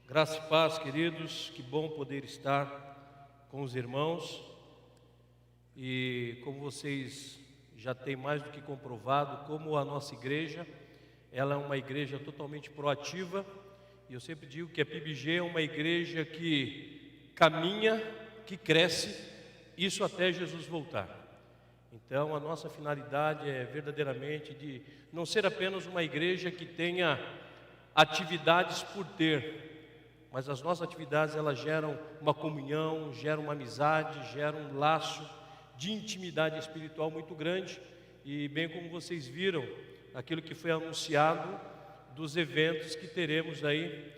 Graça e paz, queridos, que bom poder estar com os irmãos. E como vocês já têm mais do que comprovado, como a nossa igreja, ela é uma igreja totalmente proativa. E eu sempre digo que a PIBG é uma igreja que caminha, que cresce, isso até Jesus voltar. Então a nossa finalidade é verdadeiramente de não ser apenas uma igreja que tenha atividades por ter, mas as nossas atividades elas geram uma comunhão, geram uma amizade, geram um laço de intimidade espiritual muito grande. E bem como vocês viram, aquilo que foi anunciado dos eventos que teremos aí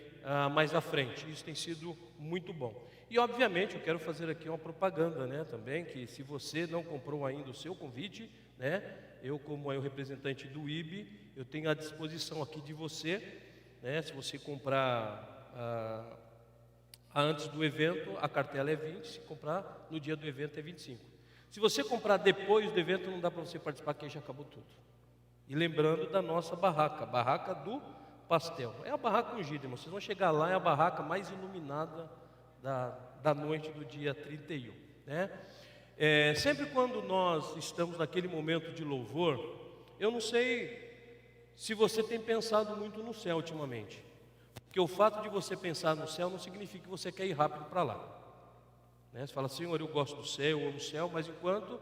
mais à frente, isso tem sido muito bom. E obviamente eu quero fazer aqui uma propaganda, né, também, que se você não comprou ainda o seu convite, né, eu como o representante do IB, eu tenho à disposição aqui de você, né, se você comprar antes do evento, a cartela é 20, se comprar no dia do evento é 25. Se você comprar depois do evento, não dá para você participar, porque já acabou tudo. E lembrando da nossa barraca, barraca do pastel. É a barraca ungida, irmão. Vocês vão chegar lá, é a barraca mais iluminada da noite do dia 31, né? Sempre quando nós estamos naquele momento de louvor, eu não sei se você tem pensado muito no céu ultimamente. Porque o fato de você pensar no céu não significa que você quer ir rápido para lá, né? Você fala, Senhor, eu gosto do céu, eu amo o céu, mas enquanto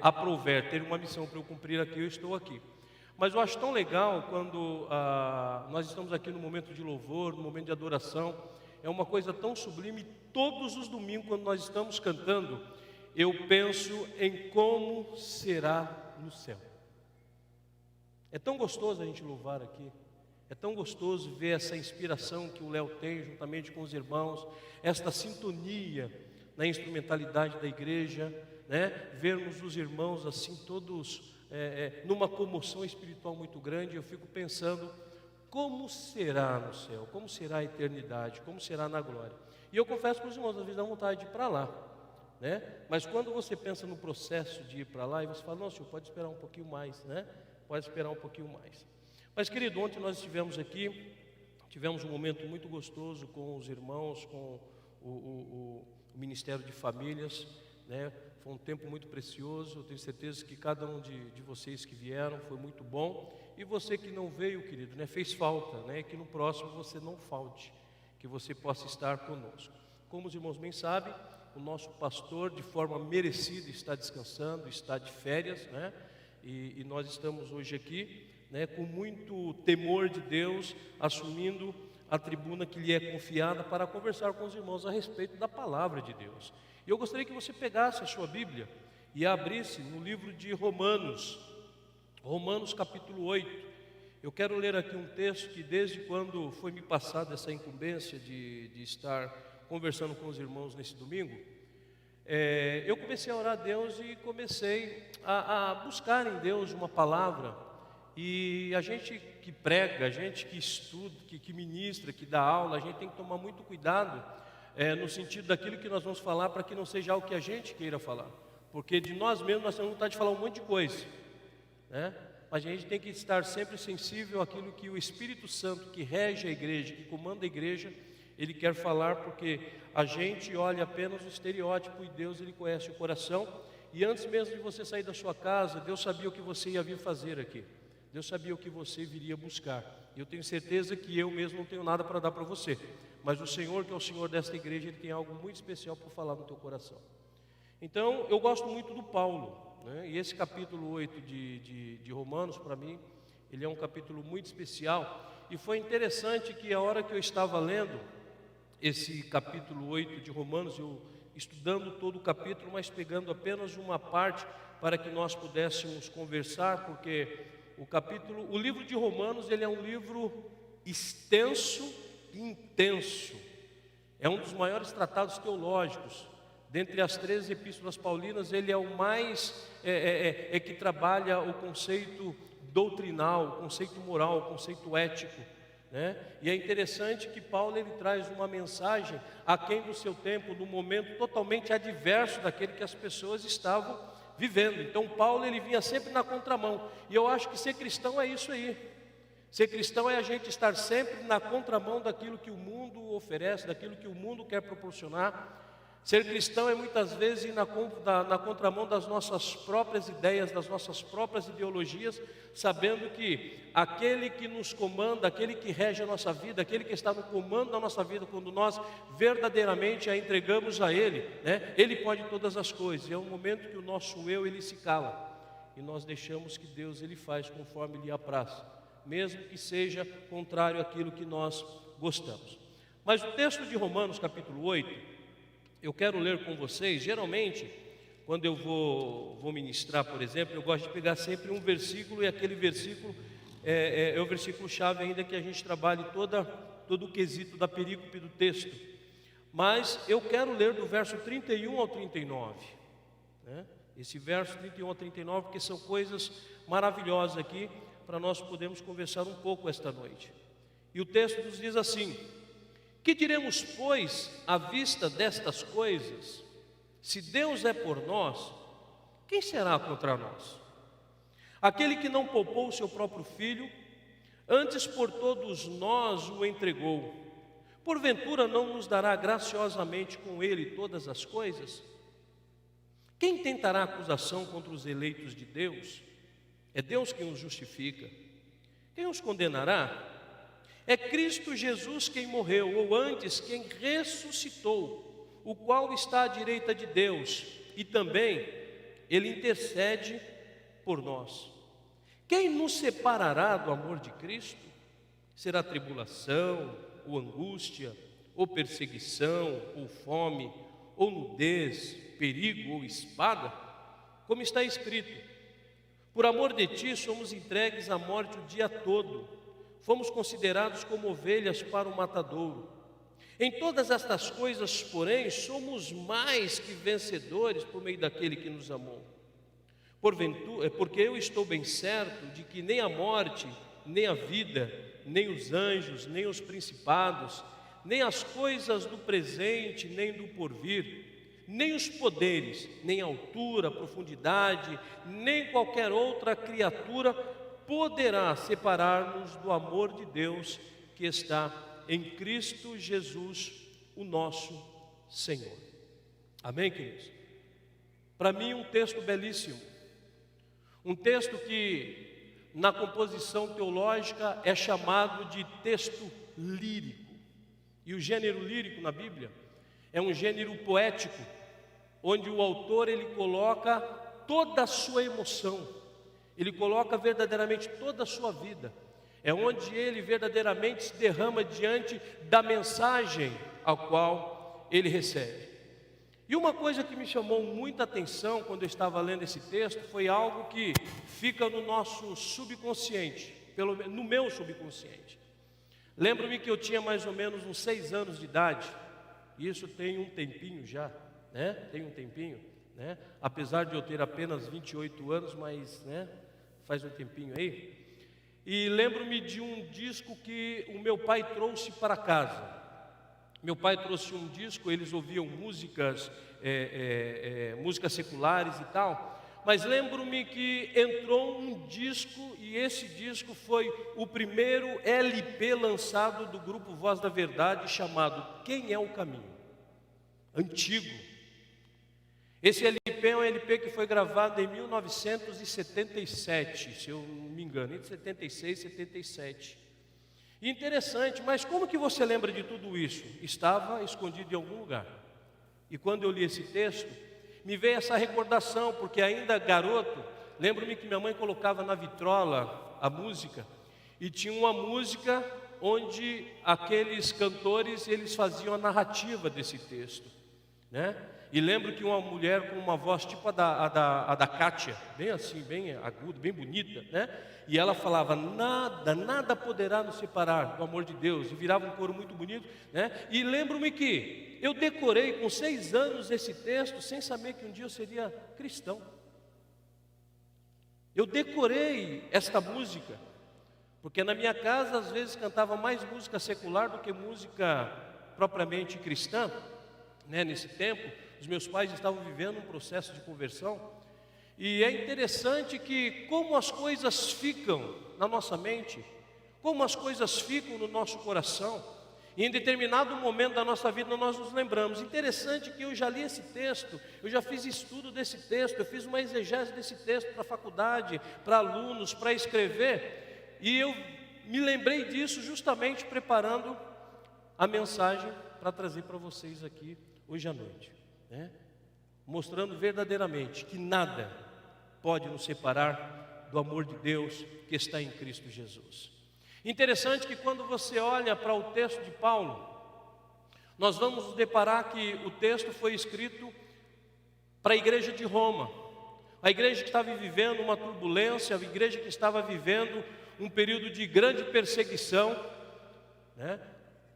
aprouver ter uma missão para eu cumprir aqui, eu estou aqui. Mas eu acho tão legal quando nós estamos aqui no momento de louvor, no momento de adoração. É uma coisa tão sublime. Todos os domingos, quando nós estamos cantando, eu penso em como será no céu. É tão gostoso a gente louvar aqui. É tão gostoso ver essa inspiração que o Léo tem juntamente com os irmãos, esta sintonia na instrumentalidade da igreja, né? Vermos os irmãos assim todos numa comoção espiritual muito grande. Eu fico pensando como será no céu, como será a eternidade, como será na glória. E eu confesso para os irmãos, às vezes dá vontade de ir para lá, né? Mas quando você pensa no processo de ir para lá, e você fala, não, senhor, pode esperar um pouquinho mais, né? Pode esperar um pouquinho mais. Mas, querido, ontem nós estivemos aqui, tivemos um momento muito gostoso com os irmãos, com o Ministério de Famílias, né? Foi um tempo muito precioso. Eu tenho certeza que cada um de vocês que vieram foi muito bom. E você que não veio, querido, né, fez falta, né? Que no próximo você não falte, que você possa estar conosco. Como os irmãos bem sabem, o nosso pastor, de forma merecida, está descansando, está de férias, né? E nós estamos hoje aqui, né, com muito temor de Deus, assumindo a tribuna que lhe é confiada para conversar com os irmãos a respeito da palavra de Deus. E eu gostaria que você pegasse a sua Bíblia e a abrisse no livro de Romanos, Romanos capítulo 8. Eu quero ler aqui um texto que desde quando foi me passada essa incumbência de estar conversando com os irmãos nesse domingo, eu comecei a orar a Deus e comecei a buscar em Deus uma palavra. E a gente que prega, a gente que estuda, que ministra, que dá aula, a gente tem que tomar muito cuidado no sentido daquilo que nós vamos falar, para que não seja algo que a gente queira falar. Porque de nós mesmos nós temos vontade de falar um monte de coisa, né? Mas a gente tem que estar sempre sensível àquilo que o Espírito Santo, que rege a igreja, que comanda a igreja, ele quer falar, porque a gente olha apenas o estereótipo e Deus, ele conhece o coração. E antes mesmo de você sair da sua casa, Deus sabia o que você ia vir fazer aqui. Deus sabia o que você viria buscar. E eu tenho certeza que eu mesmo não tenho nada para dar para você, mas o Senhor, que é o Senhor desta igreja, Ele tem algo muito especial para falar no teu coração. Então, eu gosto muito do Paulo, né? E esse capítulo 8 de Romanos, para mim, ele é um capítulo muito especial. E foi interessante que a hora que eu estava lendo esse capítulo 8 de Romanos, eu estudando todo o capítulo, mas pegando apenas uma parte para que nós pudéssemos conversar, porque o livro de Romanos, ele é um livro extenso e intenso. É um dos maiores tratados teológicos. Dentre as 13 epístolas paulinas, ele é o mais que trabalha o conceito doutrinal, o conceito moral, o conceito ético, né? E é interessante que Paulo ele traz uma mensagem aquém do seu tempo, num momento totalmente adverso daquele que as pessoas estavam vivendo. Então Paulo ele vinha sempre na contramão. E eu acho que ser cristão é isso aí. Ser cristão é a gente estar sempre na contramão daquilo que o mundo oferece, daquilo que o mundo quer proporcionar. Ser cristão é muitas vezes ir na contramão das nossas próprias ideias, das nossas próprias ideologias, sabendo que aquele que nos comanda, aquele que rege a nossa vida, aquele que está no comando da nossa vida, quando nós verdadeiramente a entregamos a Ele, né? Ele pode todas as coisas. E é um momento que o nosso eu, ele se cala, e nós deixamos que Deus, ele faz conforme lhe apraz, mesmo que seja contrário àquilo que nós gostamos. Mas o texto de Romanos capítulo 8, eu quero ler com vocês. Geralmente, quando eu vou ministrar, por exemplo, eu gosto de pegar sempre um versículo, e aquele versículo é o versículo-chave, ainda que a gente trabalhe todo o quesito da perícope do texto. Mas eu quero ler do verso 31 ao 39, né? Esse verso 31 ao 39, porque são coisas maravilhosas aqui, para nós podermos conversar um pouco esta noite. E o texto nos diz assim: que diremos, pois, à vista destas coisas? Se Deus é por nós, quem será contra nós? Aquele que não poupou o seu próprio filho, antes por todos nós o entregou, porventura não nos dará graciosamente com ele todas as coisas? Quem tentará acusação contra os eleitos de Deus? É Deus quem os justifica. Quem os condenará? É Cristo Jesus quem morreu, ou antes, quem ressuscitou, o qual está à direita de Deus, e também Ele intercede por nós. Quem nos separará do amor de Cristo? Será tribulação, ou angústia, ou perseguição, ou fome, ou nudez, perigo ou espada? Como está escrito: por amor de ti somos entregues à morte o dia todo, fomos considerados como ovelhas para o matadouro. Em todas estas coisas, porém, somos mais que vencedores por meio daquele que nos amou. Porque eu estou bem certo de que nem a morte, nem a vida, nem os anjos, nem os principados, nem as coisas do presente, nem do porvir, nem os poderes, nem a altura, a profundidade, nem qualquer outra criatura poderá separar-nos do amor de Deus que está em Cristo Jesus, o nosso Senhor. Amém, queridos? Para mim, um texto belíssimo, um texto que na composição teológica é chamado de texto lírico. E o gênero lírico na Bíblia é um gênero poético, onde o autor ele coloca toda a sua emoção, ele coloca verdadeiramente toda a sua vida. É onde ele verdadeiramente se derrama diante da mensagem a qual ele recebe. E uma coisa que me chamou muita atenção quando eu estava lendo esse texto foi algo que fica no nosso subconsciente, no meu subconsciente. Lembro-me que eu tinha mais ou menos uns 6 anos de idade, e isso tem um tempinho já, né? Tem um tempinho, né? Apesar de eu ter apenas 28 anos, mas, né, faz um tempinho aí. E lembro-me de um disco que o meu pai trouxe para casa. Meu pai trouxe um disco, eles ouviam músicas seculares e tal, mas lembro-me que entrou um disco, e esse disco foi o primeiro LP lançado do grupo Voz da Verdade, chamado Quem é o Caminho? Antigo. Esse LP é um LP que foi gravado em 1977, se eu não me engano, entre 76 e 77. E interessante, mas como que você lembra de tudo isso? Estava escondido em algum lugar. E quando eu li esse texto, me veio essa recordação, porque ainda garoto, lembro-me que minha mãe colocava na vitrola a música, e tinha uma música onde aqueles cantores, eles faziam a narrativa desse texto, né? E lembro que uma mulher com uma voz tipo a da Kátia, bem assim, bem aguda, bem bonita, né? E ela falava: nada poderá nos separar do amor de Deus. E virava um coro muito bonito, né? E lembro-me que eu decorei com 6 anos esse texto, sem saber que um dia eu seria cristão. Eu decorei esta música, porque na minha casa às vezes cantava mais música secular do que música propriamente cristã, né? Nesse tempo os meus pais estavam vivendo um processo de conversão. E é interessante que como as coisas ficam na nossa mente, como as coisas ficam no nosso coração, e em determinado momento da nossa vida nós nos lembramos. Interessante que eu já li esse texto, eu já fiz estudo desse texto, eu fiz uma exegese desse texto para a faculdade, para alunos, para escrever, e eu me lembrei disso justamente preparando a mensagem para trazer para vocês aqui hoje à noite, né? Mostrando verdadeiramente que nada pode nos separar do amor de Deus que está em Cristo Jesus. Interessante que quando você olha para o texto de Paulo, nós vamos nos deparar que o texto foi escrito para a igreja de Roma, a igreja que estava vivendo uma turbulência, a igreja que estava vivendo um período de grande perseguição, né?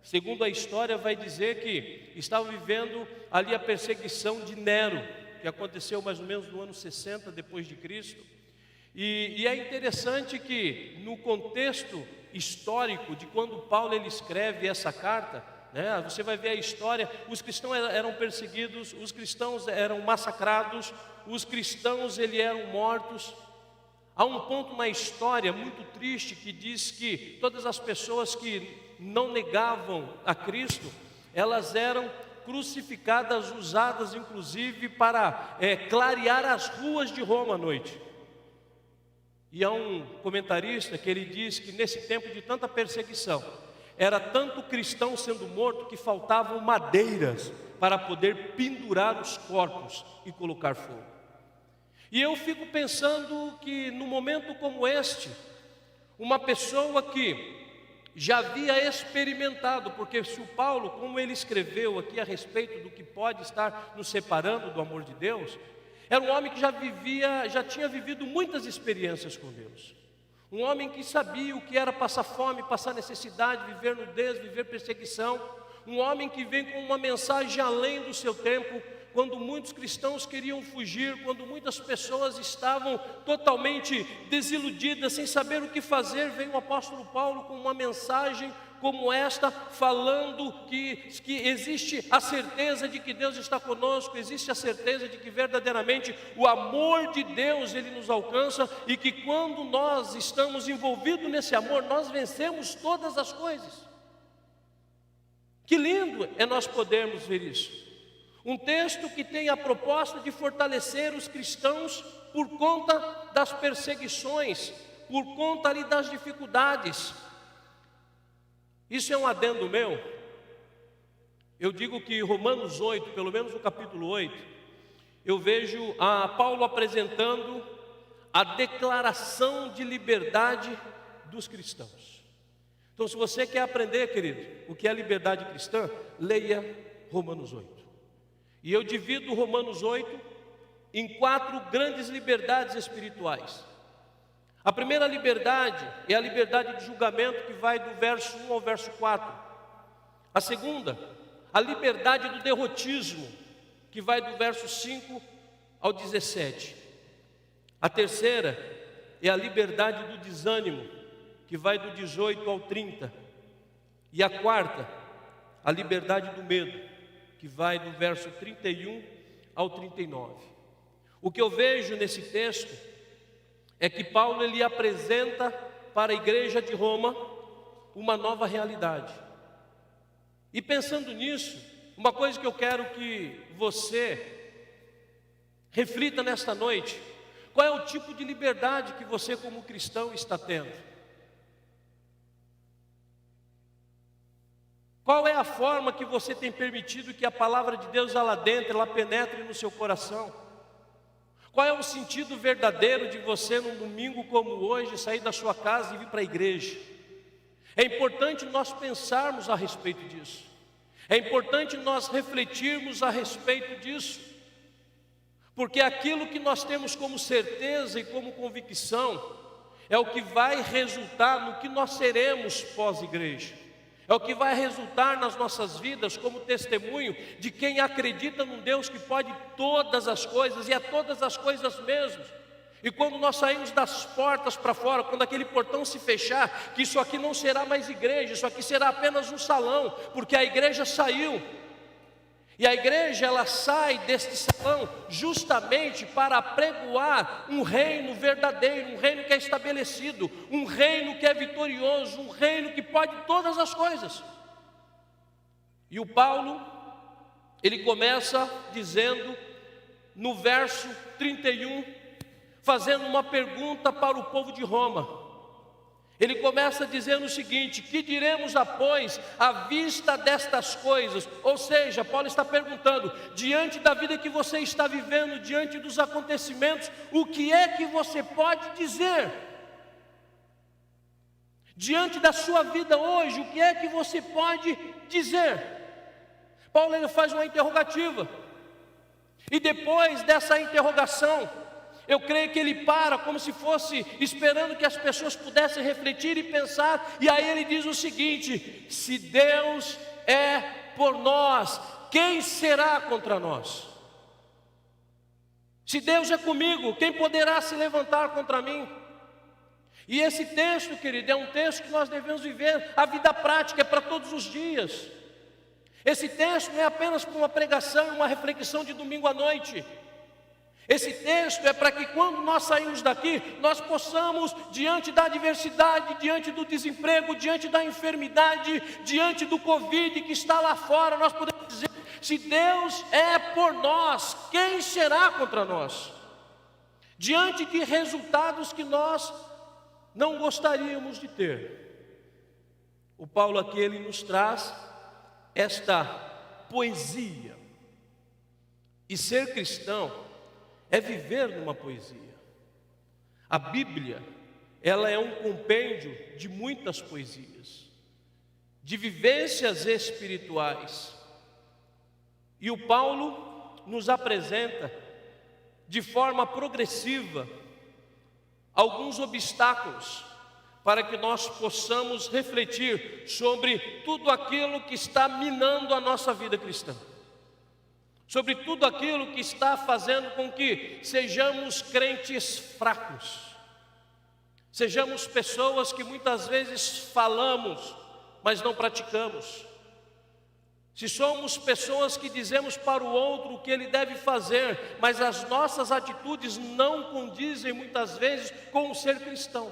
Segundo a história vai dizer que estava vivendo ali a perseguição de Nero, que aconteceu mais ou menos no ano 60 depois de Cristo. E é interessante que no contexto histórico de quando Paulo ele escreve essa carta, né, você vai ver a história, os cristãos eram perseguidos, os cristãos eram massacrados, os cristãos eram mortos. Há um ponto na história muito triste que diz que todas as pessoas que não negavam a Cristo, elas eram crucificadas, usadas inclusive para clarear as ruas de Roma à noite. E há um comentarista que ele diz que nesse tempo de tanta perseguição, era tanto cristão sendo morto que faltavam madeiras para poder pendurar os corpos e colocar fogo. E eu fico pensando que no momento como este, uma pessoa que já havia experimentado, porque se o Paulo, como ele escreveu aqui a respeito do que pode estar nos separando do amor de Deus, era um homem que já tinha vivido muitas experiências com Deus. Um homem que sabia o que era passar fome, passar necessidade, viver nudez, viver perseguição. Um homem que vem com uma mensagem além do seu tempo, quando muitos cristãos queriam fugir, quando muitas pessoas estavam totalmente desiludidas, sem saber o que fazer, vem o apóstolo Paulo com uma mensagem como esta, falando que existe a certeza de que Deus está conosco, existe a certeza de que verdadeiramente o amor de Deus ele nos alcança, e que quando nós estamos envolvidos nesse amor, nós vencemos todas as coisas. Que lindo é nós podermos ver isso. Um texto que tem a proposta de fortalecer os cristãos por conta das perseguições, por conta ali das dificuldades. Isso é um adendo meu. Eu digo que Romanos 8, pelo menos no capítulo 8, eu vejo a Paulo apresentando a declaração de liberdade dos cristãos. Então, se você quer aprender, querido, o que é liberdade cristã, leia Romanos 8. E eu divido Romanos 8 em 4 grandes liberdades espirituais. A primeira liberdade é a liberdade de julgamento, que vai do verso 1 ao verso 4. A segunda, a liberdade do derrotismo, que vai do verso 5 ao 17. A terceira é a liberdade do desânimo, que vai do 18 ao 30. E a quarta, a liberdade do medo, que vai do verso 31 ao 39. O que eu vejo nesse texto é que Paulo ele apresenta para a igreja de Roma uma nova realidade. E pensando nisso, uma coisa que eu quero que você reflita nesta noite: qual é o tipo de liberdade que você como cristão está tendo? Qual é a forma que você tem permitido que a palavra de Deus ela adentre, ela penetre no seu coração? Qual é o sentido verdadeiro de você num domingo como hoje sair da sua casa e vir para a igreja? É importante nós pensarmos a respeito disso. É importante nós refletirmos a respeito disso. Porque aquilo que nós temos como certeza e como convicção é o que vai resultar no que nós seremos pós-igreja. É o que vai resultar nas nossas vidas como testemunho de quem acredita num Deus que pode todas as coisas, e é todas as coisas mesmo. E quando nós saímos das portas para fora, quando aquele portão se fechar, que isso aqui não será mais igreja, isso aqui será apenas um salão, porque a igreja saiu. E a igreja, ela sai deste salão justamente para apregoar um reino verdadeiro, um reino que é estabelecido, um reino que é vitorioso, um reino que pode todas as coisas. E o Paulo, ele começa dizendo no verso 31, fazendo uma pergunta para o povo de Roma. Ele começa dizendo o seguinte: que diremos, pois, à vista destas coisas? Ou seja, Paulo está perguntando, diante da vida que você está vivendo, diante dos acontecimentos, o que é que você pode dizer? Diante da sua vida hoje, o que é que você pode dizer? Paulo, ele faz uma interrogativa, e depois dessa interrogação, eu creio que ele para como se fosse esperando que as pessoas pudessem refletir e pensar, e aí ele diz o seguinte: se Deus é por nós, quem será contra nós? Se Deus é comigo, quem poderá se levantar contra mim? E esse texto, querido, é um texto que nós devemos viver, a vida prática é para todos os dias. Esse texto não é apenas para uma pregação e uma reflexão de domingo à noite. Esse texto é para que quando nós saímos daqui, nós possamos, diante da adversidade, diante do desemprego, diante da enfermidade, diante do Covid que está lá fora, nós podemos dizer: se Deus é por nós, quem será contra nós? Diante de resultados que nós não gostaríamos de ter. O Paulo aqui, ele nos traz esta poesia. E ser cristão é viver numa poesia. A Bíblia, ela é um compêndio de muitas poesias, de vivências espirituais. E o Paulo nos apresenta de forma progressiva alguns obstáculos para que nós possamos refletir sobre tudo aquilo que está minando a nossa vida cristã, sobre tudo aquilo que está fazendo com que sejamos crentes fracos, sejamos pessoas que muitas vezes falamos, mas não praticamos. Se somos pessoas que dizemos para o outro o que ele deve fazer, mas as nossas atitudes não condizem muitas vezes com o ser cristão.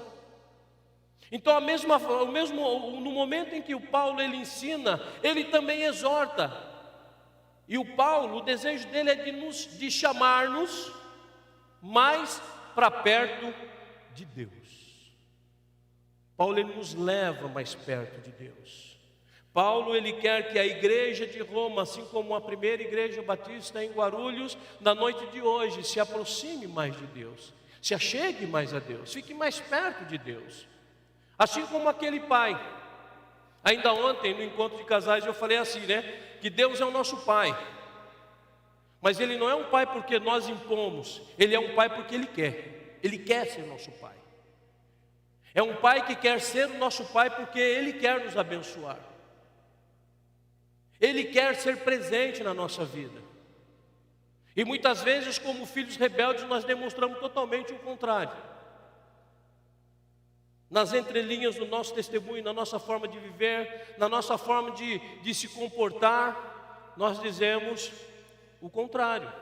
Então no momento em que o Paulo ele ensina, ele também exorta. E o Paulo, o desejo dele é de chamar-nos mais para perto de Deus. Paulo, ele nos leva mais perto de Deus. Paulo, ele quer que a igreja de Roma, assim como a primeira igreja batista em Guarulhos, na noite de hoje, se aproxime mais de Deus, se achegue mais a Deus, fique mais perto de Deus. Assim como aquele pai. Ainda ontem, no encontro de casais, eu falei assim, que Deus é o nosso pai. Mas Ele não é um pai porque nós impomos, Ele é um pai porque Ele quer ser nosso pai. É um pai que quer ser o nosso pai porque Ele quer nos abençoar. Ele quer ser presente na nossa vida. E muitas vezes, como filhos rebeldes, nós demonstramos totalmente o contrário. Nas entrelinhas do nosso testemunho, na nossa forma de viver, na nossa forma de se comportar, nós dizemos o contrário.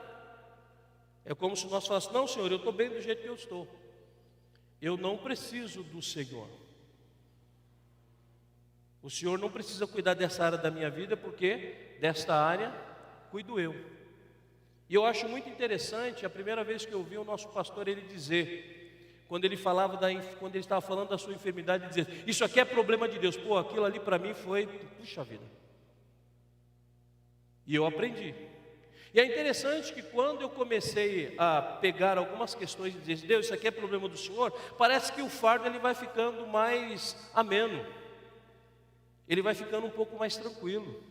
É como se nós falássemos: não, Senhor, eu estou bem do jeito que eu estou. Eu não preciso do Senhor. O Senhor não precisa cuidar dessa área da minha vida, porque desta área cuido eu. E eu acho muito interessante, a primeira vez que eu vi o nosso pastor ele dizer, quando ele estava falando da sua enfermidade, dizer: isso aqui é problema de Deus. Pô, aquilo ali para mim foi, puxa vida. E eu aprendi. E é interessante que quando eu comecei a pegar algumas questões e dizer: Deus, isso aqui é problema do Senhor, parece que o fardo ele vai ficando mais ameno. Ele vai ficando um pouco mais tranquilo.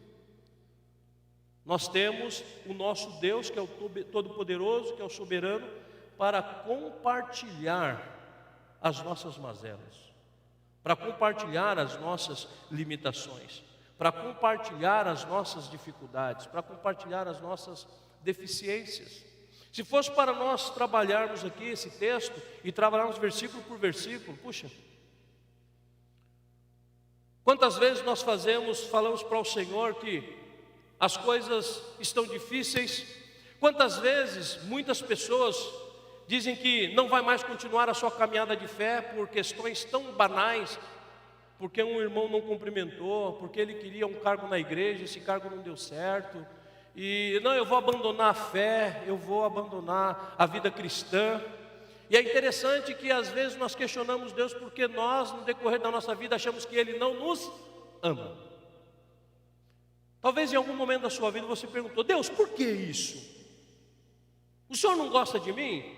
Nós temos o nosso Deus, que é o Todo-Poderoso, que é o Soberano, para compartilhar as nossas mazelas, para compartilhar as nossas limitações, para compartilhar as nossas dificuldades, para compartilhar as nossas deficiências. Se fosse para nós trabalharmos aqui esse texto e trabalharmos versículo por versículo, puxa, quantas vezes nós falamos para o Senhor que as coisas estão difíceis. Quantas vezes muitas pessoas dizem que não vai mais continuar a sua caminhada de fé por questões tão banais, porque um irmão não cumprimentou, porque ele queria um cargo na igreja, esse cargo não deu certo, e não, eu vou abandonar a fé, eu vou abandonar a vida cristã. E é interessante que às vezes nós questionamos Deus porque nós, no decorrer da nossa vida, achamos que Ele não nos ama. Talvez em algum momento da sua vida você perguntou: Deus, por que isso? O Senhor não gosta de mim?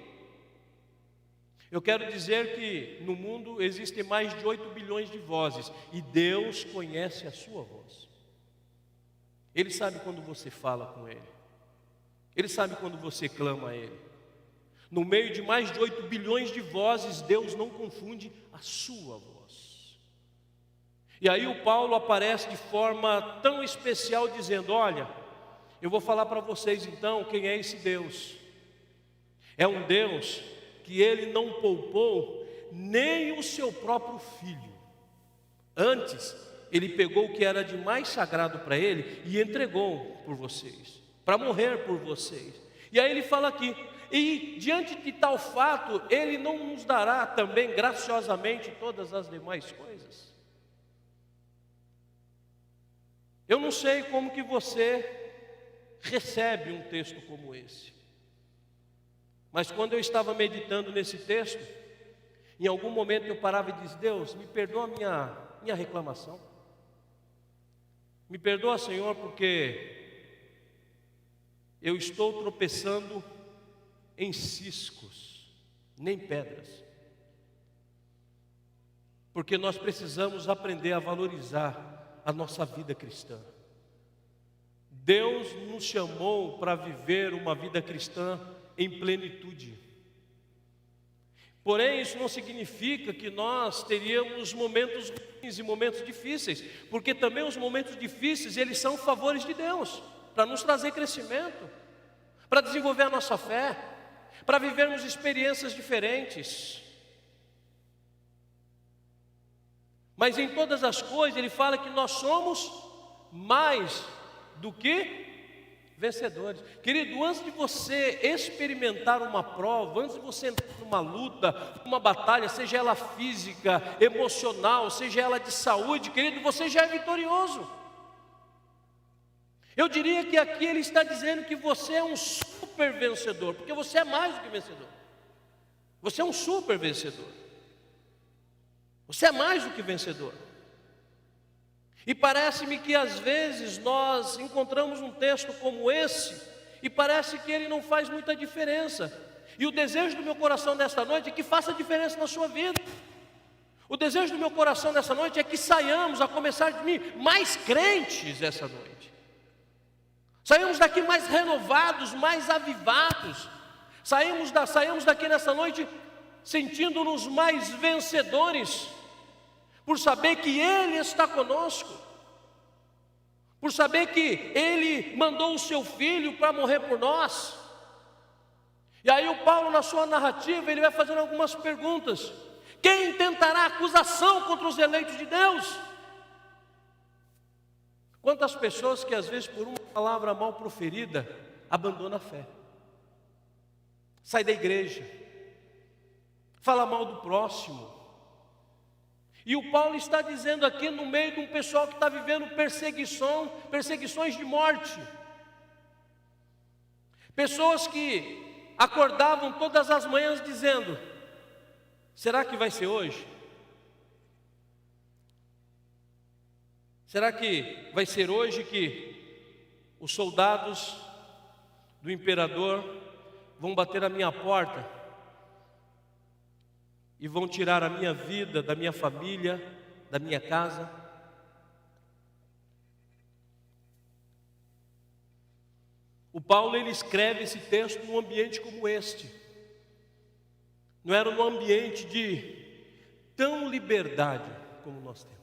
Eu quero dizer que no mundo existem mais de 8 bilhões de vozes, e Deus conhece a sua voz. Ele sabe quando você fala com Ele, Ele sabe quando você clama a Ele. No meio de mais de 8 bilhões de vozes, Deus não confunde a sua voz. E aí o Paulo aparece de forma tão especial dizendo: olha, eu vou falar para vocês então quem é esse Deus. É um Deus que Ele não poupou nem o seu próprio Filho. Antes, Ele pegou o que era de mais sagrado para Ele e entregou por vocês, para morrer por vocês. E aí Ele fala aqui: e diante de tal fato, Ele não nos dará também graciosamente todas as demais coisas? Eu não sei como que você recebe um texto como esse, mas quando eu estava meditando nesse texto, em algum momento eu parava e disse: Deus, me perdoa a minha reclamação, me perdoa, Senhor, porque eu estou tropeçando em ciscos, nem pedras, porque nós precisamos aprender a valorizar a nossa vida cristã. Deus nos chamou para viver uma vida cristã em plenitude. Porém, isso não significa que nós teríamos momentos ruins e momentos difíceis, porque também os momentos difíceis, eles são favores de Deus, para nos trazer crescimento, para desenvolver a nossa fé, para vivermos experiências diferentes. Mas em todas as coisas Ele fala que nós somos mais do que vencedores. Querido, antes de você experimentar uma prova, antes de você entrar numa luta, numa batalha, seja ela física, emocional, seja ela de saúde, querido, você já é vitorioso. Eu diria que aqui Ele está dizendo que você é um super vencedor, porque você é mais do que vencedor. Você é um super vencedor. Você é mais do que vencedor. E parece-me que às vezes nós encontramos um texto como esse e parece que ele não faz muita diferença. E o desejo do meu coração nesta noite é que faça diferença na sua vida. O desejo do meu coração nessa noite é que saiamos, a começar de mim, mais crentes essa noite. Saímos daqui mais renovados, mais avivados. Saímos daqui nessa noite sentindo-nos mais vencedores, por saber que Ele está conosco, por saber que Ele mandou o seu Filho para morrer por nós. E aí o Paulo, na sua narrativa, ele vai fazendo algumas perguntas. Quem intentará acusação contra os eleitos de Deus? Quantas pessoas que às vezes por uma palavra mal proferida abandonam a fé, sai da igreja, fala mal do próximo. E o Paulo está dizendo aqui no meio de um pessoal que está vivendo perseguições de morte. Pessoas que acordavam todas as manhãs dizendo: será que vai ser hoje? Será que vai ser hoje que os soldados do imperador vão bater a minha porta e vão tirar a minha vida, da minha família, da minha casa? O Paulo, ele escreve esse texto num ambiente como este. Não era num ambiente de tão liberdade como nós temos.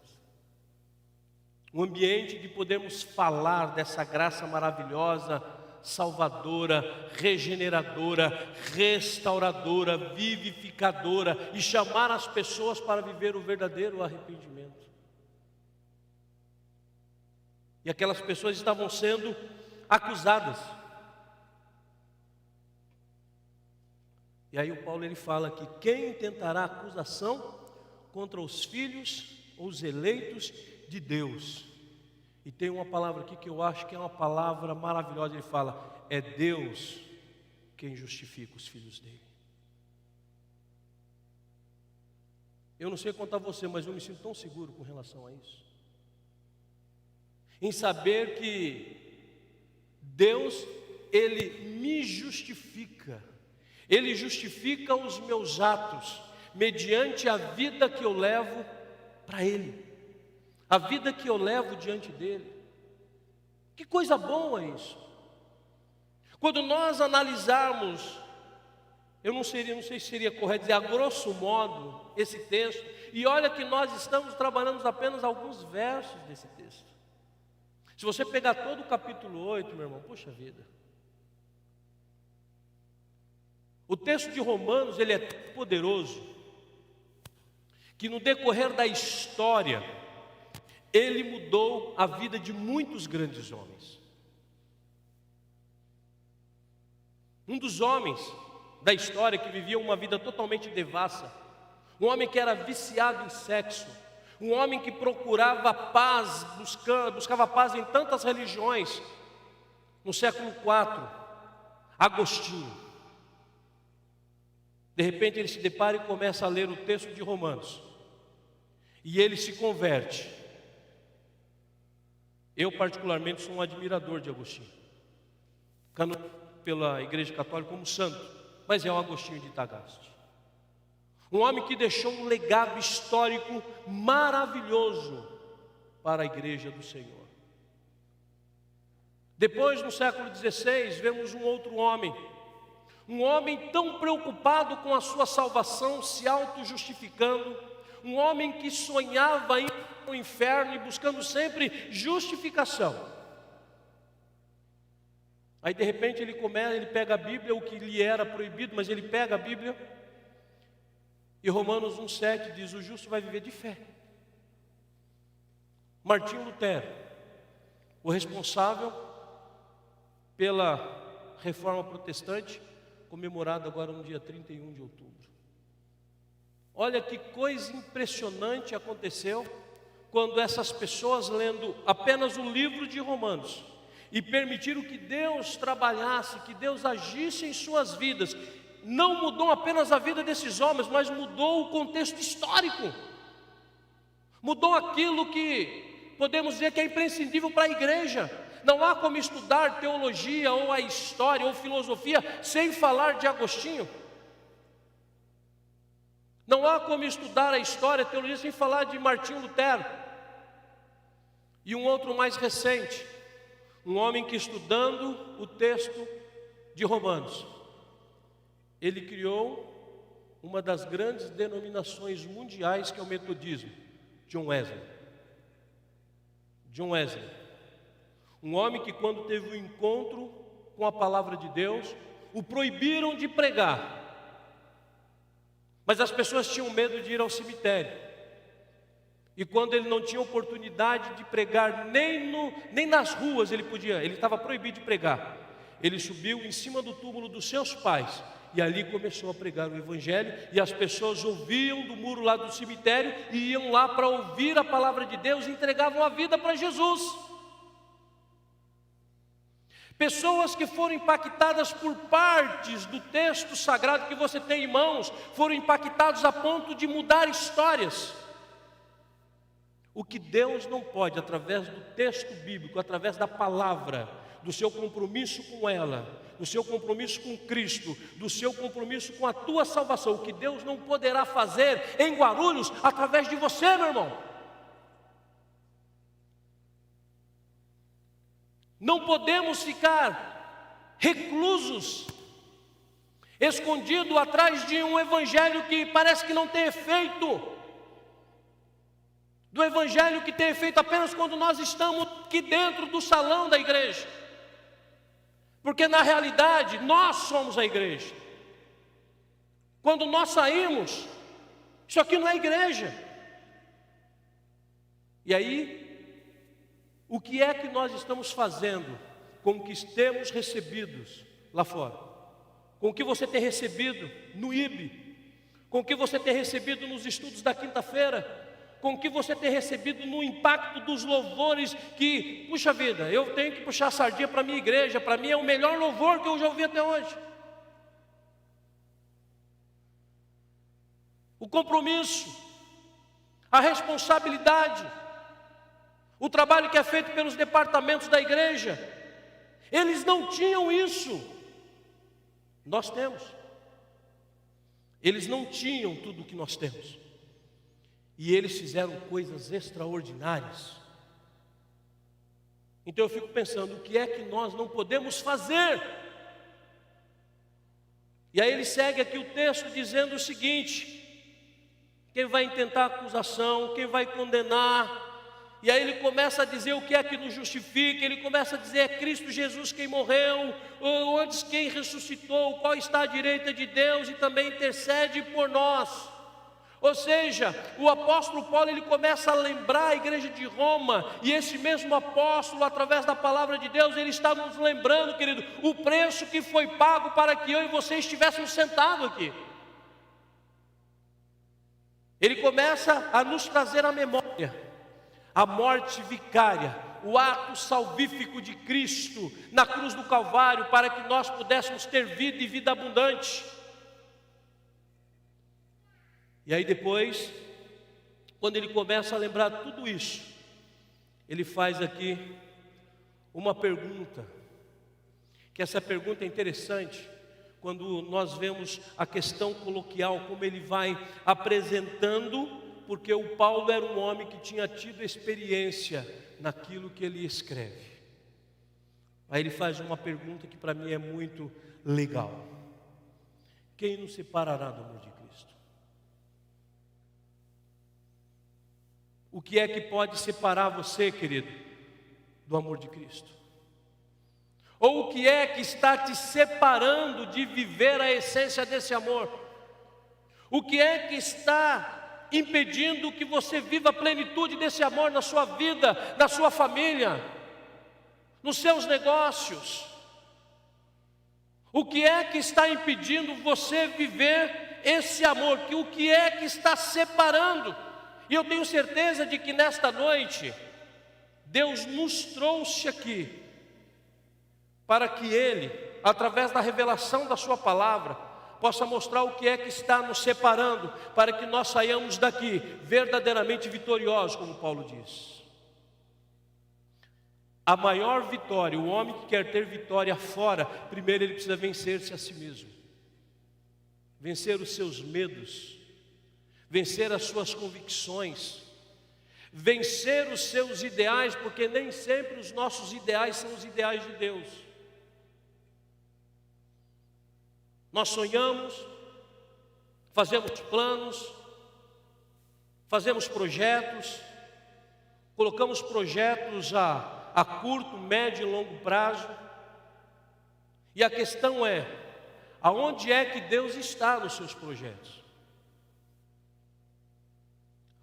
Um ambiente de podermos falar dessa graça maravilhosa, salvadora, regeneradora, restauradora, vivificadora, e chamar as pessoas para viver o verdadeiro arrependimento. E aquelas pessoas estavam sendo acusadas. E aí o Paulo ele fala que quem tentará acusação contra os filhos ou os eleitos de Deus? E tem uma palavra aqui que eu acho que é uma palavra maravilhosa. Ele fala: é Deus quem justifica os filhos dele. Eu não sei quanto a você, mas eu me sinto tão seguro com relação a isso, em saber que Deus, Ele me justifica. Ele justifica os meus atos mediante a vida que eu levo para Ele, a vida que eu levo diante dEle. Que coisa boa isso! Quando nós analisarmos, eu não sei se seria correto dizer a grosso modo esse texto, e olha que nós estamos trabalhando apenas alguns versos desse texto. Se você pegar todo o capítulo 8, meu irmão, poxa vida. O texto de Romanos, ele é tão poderoso, que no decorrer da história, ele mudou a vida de muitos grandes homens. Um dos homens da história que vivia uma vida totalmente devassa, um homem que era viciado em sexo, um homem que procurava paz, buscava paz em tantas religiões, no século IV, Agostinho. De repente ele se depara e começa a ler o texto de Romanos, e ele se converte. Eu particularmente sou um admirador de Agostinho, pela Igreja Católica como santo, mas é o Agostinho de Tagaste. Um homem que deixou um legado histórico maravilhoso para a Igreja do Senhor. Depois, no século XVI, vemos um outro homem, um homem tão preocupado com a sua salvação, se auto-justificando, um homem que sonhava ir para o inferno e buscando sempre justificação. Aí de repente ele pega a Bíblia, o que lhe era proibido, mas ele pega a Bíblia, e Romanos 1,7 diz: o justo vai viver de fé. Martinho Lutero, o responsável pela reforma protestante, comemorada agora no dia 31 de outubro. Olha que coisa impressionante aconteceu quando essas pessoas, lendo apenas o livro de Romanos, e permitiram que Deus trabalhasse, que Deus agisse em suas vidas, não mudou apenas a vida desses homens, mas mudou o contexto histórico, mudou aquilo que podemos dizer que é imprescindível para a igreja. Não há como estudar teologia, ou a história, ou filosofia, sem falar de Agostinho. Não há como estudar a história, a teologia, sem falar de Martinho Lutero. E um outro mais recente, um homem que, estudando o texto de Romanos, ele criou uma das grandes denominações mundiais, que é o metodismo, John Wesley. John Wesley, um homem que, quando teve um encontro com a palavra de Deus, o proibiram de pregar, mas as pessoas tinham medo de ir ao cemitério, e quando ele não tinha oportunidade de pregar nem nas ruas ele estava proibido de pregar, ele subiu em cima do túmulo dos seus pais, e ali começou a pregar o Evangelho, e as pessoas ouviam do muro lá do cemitério, e iam lá para ouvir a palavra de Deus, e entregavam a vida para Jesus. Pessoas que foram impactadas por partes do texto sagrado que você tem em mãos, foram impactados a ponto de mudar histórias. O que Deus não pode, através do texto bíblico, através da palavra, do seu compromisso com ela, do seu compromisso com Cristo, do seu compromisso com a tua salvação, o que Deus não poderá fazer em Guarulhos, através de você, meu irmão. Não podemos ficar reclusos, escondidos atrás de um evangelho que parece que não tem efeito, do evangelho que tem efeito apenas quando nós estamos aqui dentro do salão da igreja, porque na realidade nós somos a igreja. Quando nós saímos, isso aqui não é igreja. E aí O que é que nós estamos fazendo com o que temos recebidos lá fora? Com o que você tem recebido no IB? Com o que você tem recebido nos estudos da quinta-feira? Com o que você tem recebido no impacto dos louvores que, puxa vida, eu tenho que puxar a sardinha para a minha igreja, para mim é o melhor louvor que eu já ouvi até hoje. O compromisso, a responsabilidade, o trabalho que é feito pelos departamentos da igreja, eles não tinham isso, nós temos. Eles não tinham tudo o que nós temos. E eles fizeram coisas extraordinárias. Então eu fico pensando, o que é que nós não podemos fazer? E aí ele segue aqui o texto dizendo o seguinte: quem vai intentar acusação, quem vai condenar? E aí ele começa a dizer o que é que nos justifica. Ele começa a dizer: é Cristo Jesus quem morreu, ou antes quem ressuscitou, qual está à direita de Deus e também intercede por nós. Ou seja, o apóstolo Paulo, ele começa a lembrar a igreja de Roma, e esse mesmo apóstolo, através da palavra de Deus, ele está nos lembrando, querido, o preço que foi pago para que eu e você estivéssemos sentados aqui. Ele começa a nos trazer à memória a morte vicária, o ato salvífico de Cristo na cruz do Calvário, para que nós pudéssemos ter vida e vida abundante. E aí depois, quando ele começa a lembrar tudo isso, ele faz aqui uma pergunta, que essa pergunta é interessante, quando nós vemos a questão coloquial, como ele vai apresentando, porque o Paulo era um homem que tinha tido experiência naquilo que ele escreve. Aí ele faz uma pergunta que para mim é muito legal: quem nos separará do amor de Cristo? O que é que pode separar você, querido, do amor de Cristo? Ou o que é que está te separando de viver a essência desse amor? O que é que está impedindo que você viva a plenitude desse amor na sua vida, na sua família, nos seus negócios? O que é que está impedindo você viver esse amor? O que é que está separando? E eu tenho certeza de que nesta noite, Deus nos trouxe aqui, para que Ele, através da revelação da sua palavra, possa mostrar o que é que está nos separando, para que nós saiamos daqui verdadeiramente vitoriosos, como Paulo diz. A maior vitória, o homem que quer ter vitória fora, primeiro ele precisa vencer-se a si mesmo, vencer os seus medos, vencer as suas convicções, vencer os seus ideais, porque nem sempre os nossos ideais são os ideais de Deus. Nós sonhamos, fazemos planos, fazemos projetos, colocamos projetos a curto, médio e longo prazo, e a questão é, aonde é que Deus está nos seus projetos?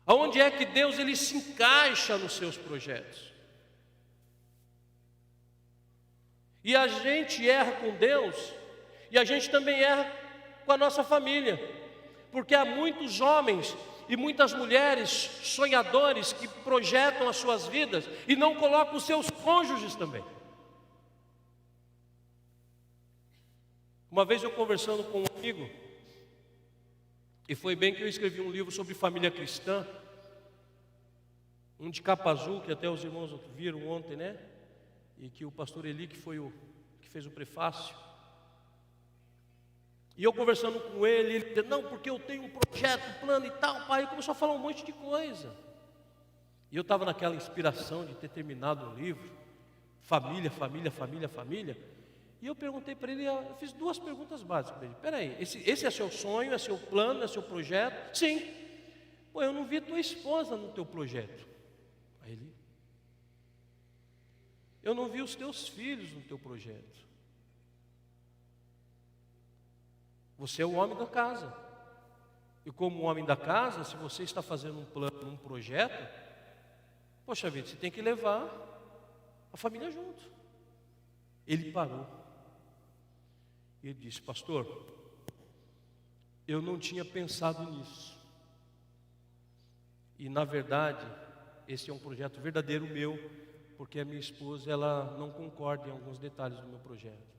Aonde é que Deus ele se encaixa nos seus projetos? E a gente erra com Deus, e a gente também erra com a nossa família, porque há muitos homens e muitas mulheres sonhadores que projetam as suas vidas e não colocam os seus cônjuges também. Uma vez eu conversando com um amigo, e foi bem que eu escrevi um livro sobre família cristã, um de capa azul, que até os irmãos viram ontem, né? E que o pastor Eli, que foi o que fez o prefácio. E eu conversando com ele disse: não, porque eu tenho um projeto, plano e tal, pai. Ele começou a falar um monte de coisa. E eu estava naquela inspiração de ter terminado o livro, família, família, família, família. E eu perguntei para ele, eu fiz duas perguntas básicas para ele. Peraí, esse é seu sonho, é seu plano, é seu projeto? Sim. Pô, eu não vi tua esposa no teu projeto. Aí ele: eu não vi os teus filhos no teu projeto. Você é o homem da casa. E como homem da casa, se você está fazendo um plano, um projeto, poxa vida, você tem que levar a família junto. Ele parou. Ele disse: pastor, eu não tinha pensado nisso. E na verdade, esse é um projeto verdadeiro meu, porque a minha esposa, ela não concorda em alguns detalhes do meu projeto.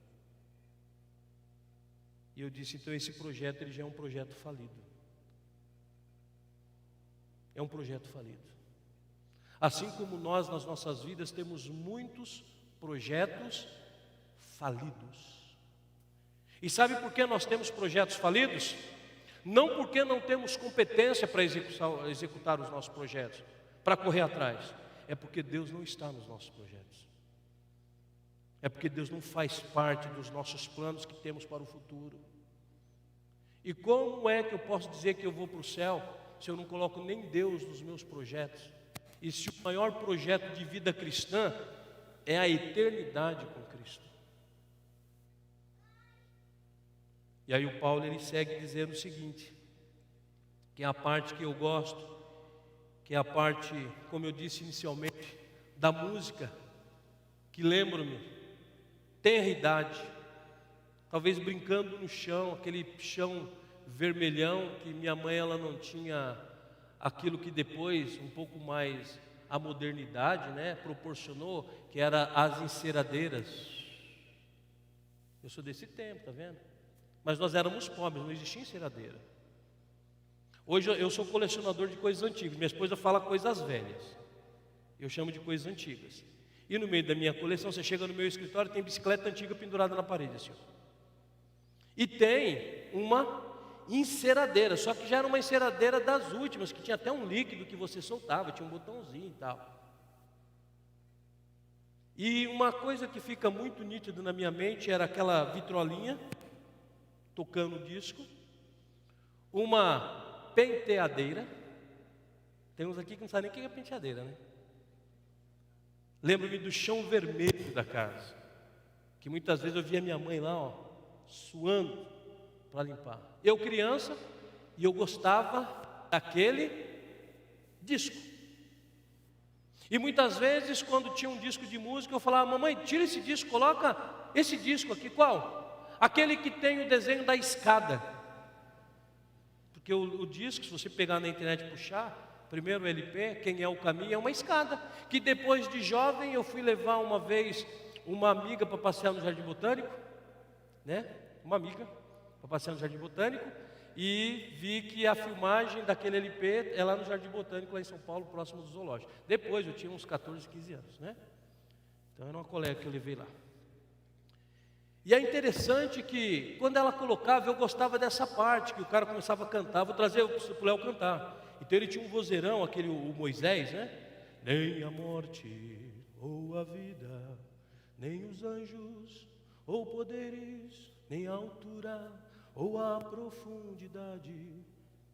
E eu disse: então esse projeto, ele já é um projeto falido. É um projeto falido. Assim como nós, nas nossas vidas, temos muitos projetos falidos. E sabe por que nós temos projetos falidos? Não porque não temos competência para executar os nossos projetos, para correr atrás. É porque Deus não está nos nossos projetos. É porque Deus não faz parte dos nossos planos que temos para o futuro. E como é que eu posso dizer que eu vou para o céu se eu não coloco nem Deus nos meus projetos? E se o maior projeto de vida cristã é a eternidade com Cristo? E aí o Paulo, ele segue dizendo o seguinte, que é a parte que eu gosto, que é a parte, como eu disse inicialmente, da música, que lembro-me, tenra idade, talvez brincando no chão, aquele chão vermelhão, que minha mãe, ela não tinha aquilo que depois, um pouco mais a modernidade, né, proporcionou, que era as enceradeiras. Eu sou desse tempo, tá vendo? Mas nós éramos pobres, não existia enceradeira. Hoje eu sou colecionador de coisas antigas. Minha esposa fala coisas velhas, eu chamo de coisas antigas. E no meio da minha coleção, você chega no meu escritório, tem bicicleta antiga pendurada na parede assim, ó. E tem uma enceradeira, só que já era uma enceradeira das últimas, que tinha até um líquido que você soltava, tinha um botãozinho e tal. E uma coisa que fica muito nítida na minha mente era aquela vitrolinha tocando o disco, uma penteadeira. Tem uns aqui que não sabem nem o que é penteadeira, né? Lembro-me do chão vermelho da casa, que muitas vezes eu via minha mãe lá, ó, suando para limpar. Eu criança, e eu gostava daquele disco. E muitas vezes, quando tinha um disco de música, eu falava: mamãe, tira esse disco, coloca esse disco aqui. Qual? Aquele que tem o desenho da escada. Porque o disco, se você pegar na internet e puxar, primeiro o LP, Quem é o Caminho, é uma escada. Que depois de jovem eu fui levar uma vez uma amiga para passear no Jardim Botânico, né? Uma amiga para passear no Jardim Botânico, e vi que a filmagem daquele LP é lá no Jardim Botânico, lá em São Paulo, próximo do zoológico. Depois eu tinha uns 14, 15 anos, né? Então era uma colega que eu levei lá. E é interessante que quando ela colocava, eu gostava dessa parte, que o cara começava a cantar. Vou trazer o Léo cantar. Então ele tinha um vozeirão, aquele o Moisés, né? Nem a morte ou a vida, nem os anjos ou poderes, nem a altura ou a profundidade,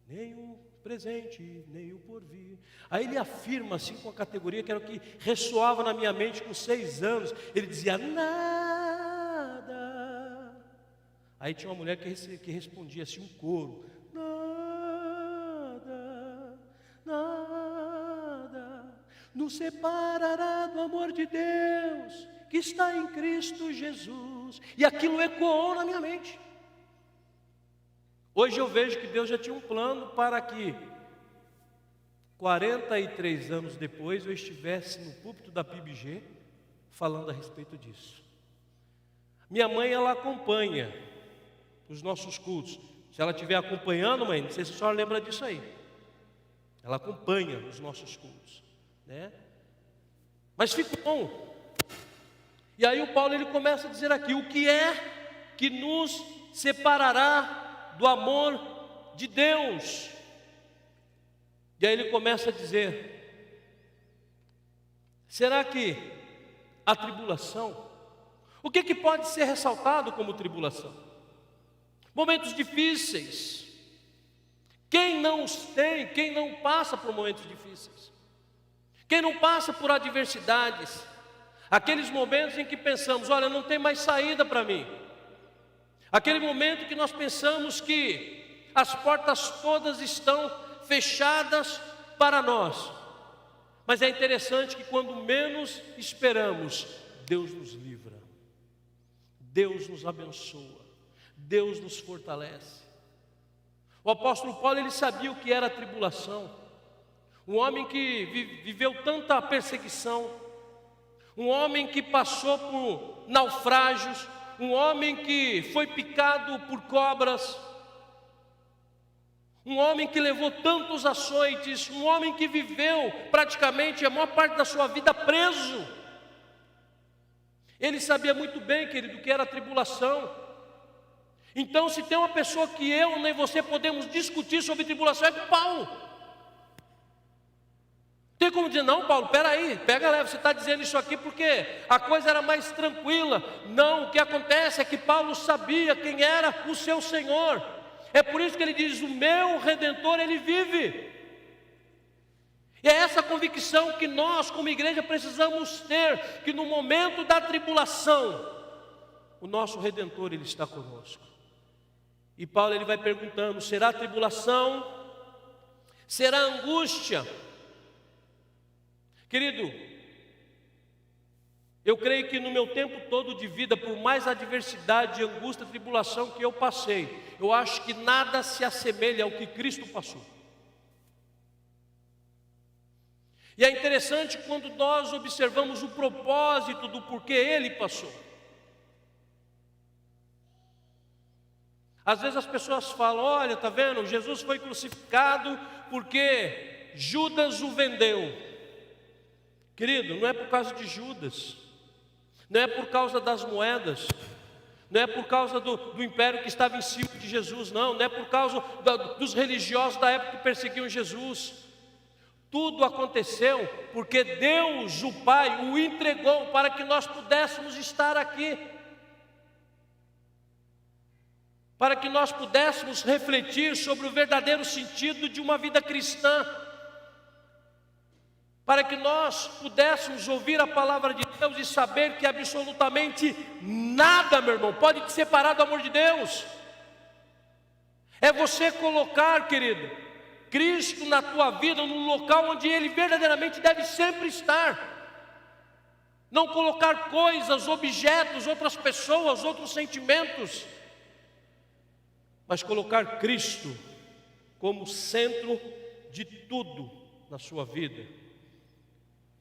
nem o presente, nem o porvir. Aí ele afirma assim com a categoria que era o que ressoava na minha mente com 6 anos. Ele dizia: nada. Aí tinha uma mulher que respondia assim, um coro: nada, nada nos separará do amor de Deus que está em Cristo Jesus. E aquilo ecoou na minha mente. Hoje eu vejo que Deus já tinha um plano para que 43 anos depois eu estivesse no púlpito da PIBG falando a respeito disso. Minha mãe, ela acompanha os nossos cultos. Se ela estiver acompanhando, mãe, não sei se a senhora lembra disso aí. Ela acompanha os nossos cultos, né? Mas ficou bom. E aí o Paulo, ele começa a dizer aqui: o que é que nos separará do amor de Deus? E aí ele começa a dizer: será que a tribulação? O que pode ser ressaltado como tribulação? Momentos difíceis. Quem não os tem, quem não passa por momentos difíceis? Quem não passa por adversidades? Aqueles momentos em que pensamos: olha, não tem mais saída para mim. Aquele momento que nós pensamos que as portas todas estão fechadas para nós. Mas é interessante que quando menos esperamos, Deus nos livra, Deus nos abençoa, Deus nos fortalece. O apóstolo Paulo, ele sabia o que era a tribulação. Um homem que viveu tanta perseguição, um homem que passou por naufrágios, um homem que foi picado por cobras, um homem que levou tantos açoites, um homem que viveu praticamente a maior parte da sua vida preso. Ele sabia muito bem, querido, o que era a tribulação. Então, se tem uma pessoa que eu nem você podemos discutir sobre tribulação, é com Paulo. Tem como dizer, não, Paulo, peraí, pega leve, você está dizendo isso aqui porque a coisa era mais tranquila. Não, o que acontece é que Paulo sabia quem era o seu Senhor. É por isso que ele diz, o meu Redentor, ele vive. E é essa convicção que nós, como igreja, precisamos ter, que no momento da tribulação, o nosso Redentor, ele está conosco. E Paulo, ele vai perguntando, será tribulação? Será angústia? Querido, eu creio que no meu tempo todo de vida, por mais adversidade, angústia, tribulação que eu passei, eu acho que nada se assemelha ao que Cristo passou. E é interessante quando nós observamos o propósito do porquê Ele passou. Às vezes as pessoas falam, olha, está vendo, Jesus foi crucificado porque Judas o vendeu. Querido, não é por causa de Judas, não é por causa das moedas, não é por causa do império que estava em cima de Jesus, não é por causa dos religiosos da época que perseguiam Jesus. Tudo aconteceu porque Deus, o Pai, o entregou para que nós pudéssemos estar aqui, para que nós pudéssemos refletir sobre o verdadeiro sentido de uma vida cristã, para que nós pudéssemos ouvir a palavra de Deus e saber que absolutamente nada, meu irmão, pode te separar do amor de Deus. É você colocar, querido, Cristo na tua vida, no local onde Ele verdadeiramente deve sempre estar. Não colocar coisas, objetos, outras pessoas, outros sentimentos, mas colocar Cristo como centro de tudo na sua vida.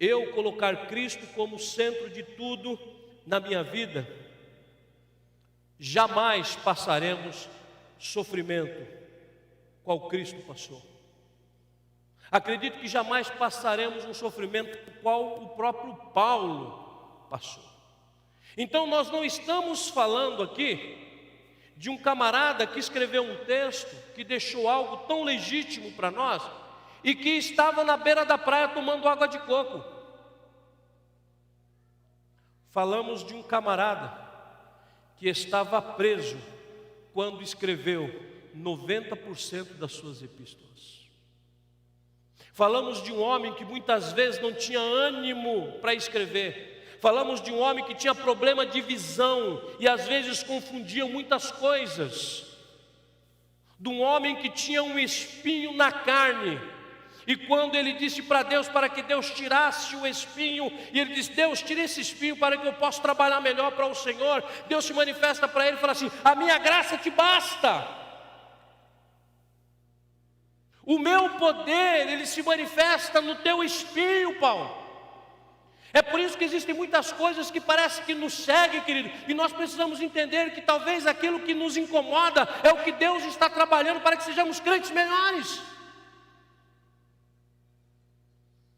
Eu colocar Cristo como centro de tudo na minha vida, jamais passaremos sofrimento qual Cristo passou. Acredito que jamais passaremos um sofrimento qual o próprio Paulo passou. Então nós não estamos falando aqui de um camarada que escreveu um texto que deixou algo tão legítimo para nós e que estava na beira da praia tomando água de coco. Falamos de um camarada que estava preso quando escreveu 90% das suas epístolas. Falamos de um homem que muitas vezes não tinha ânimo para escrever. Falamos de um homem que tinha problema de visão e às vezes confundia muitas coisas. De um homem que tinha um espinho na carne. E quando ele disse para Deus, para que Deus tirasse o espinho, e ele disse, Deus, tira esse espinho para que eu possa trabalhar melhor para o Senhor. Deus se manifesta para ele e fala assim, a minha graça te basta. O meu poder, ele se manifesta no teu espinho, Paulo. É por isso que existem muitas coisas que parece que nos seguem, querido, e nós precisamos entender que talvez aquilo que nos incomoda é o que Deus está trabalhando para que sejamos crentes melhores,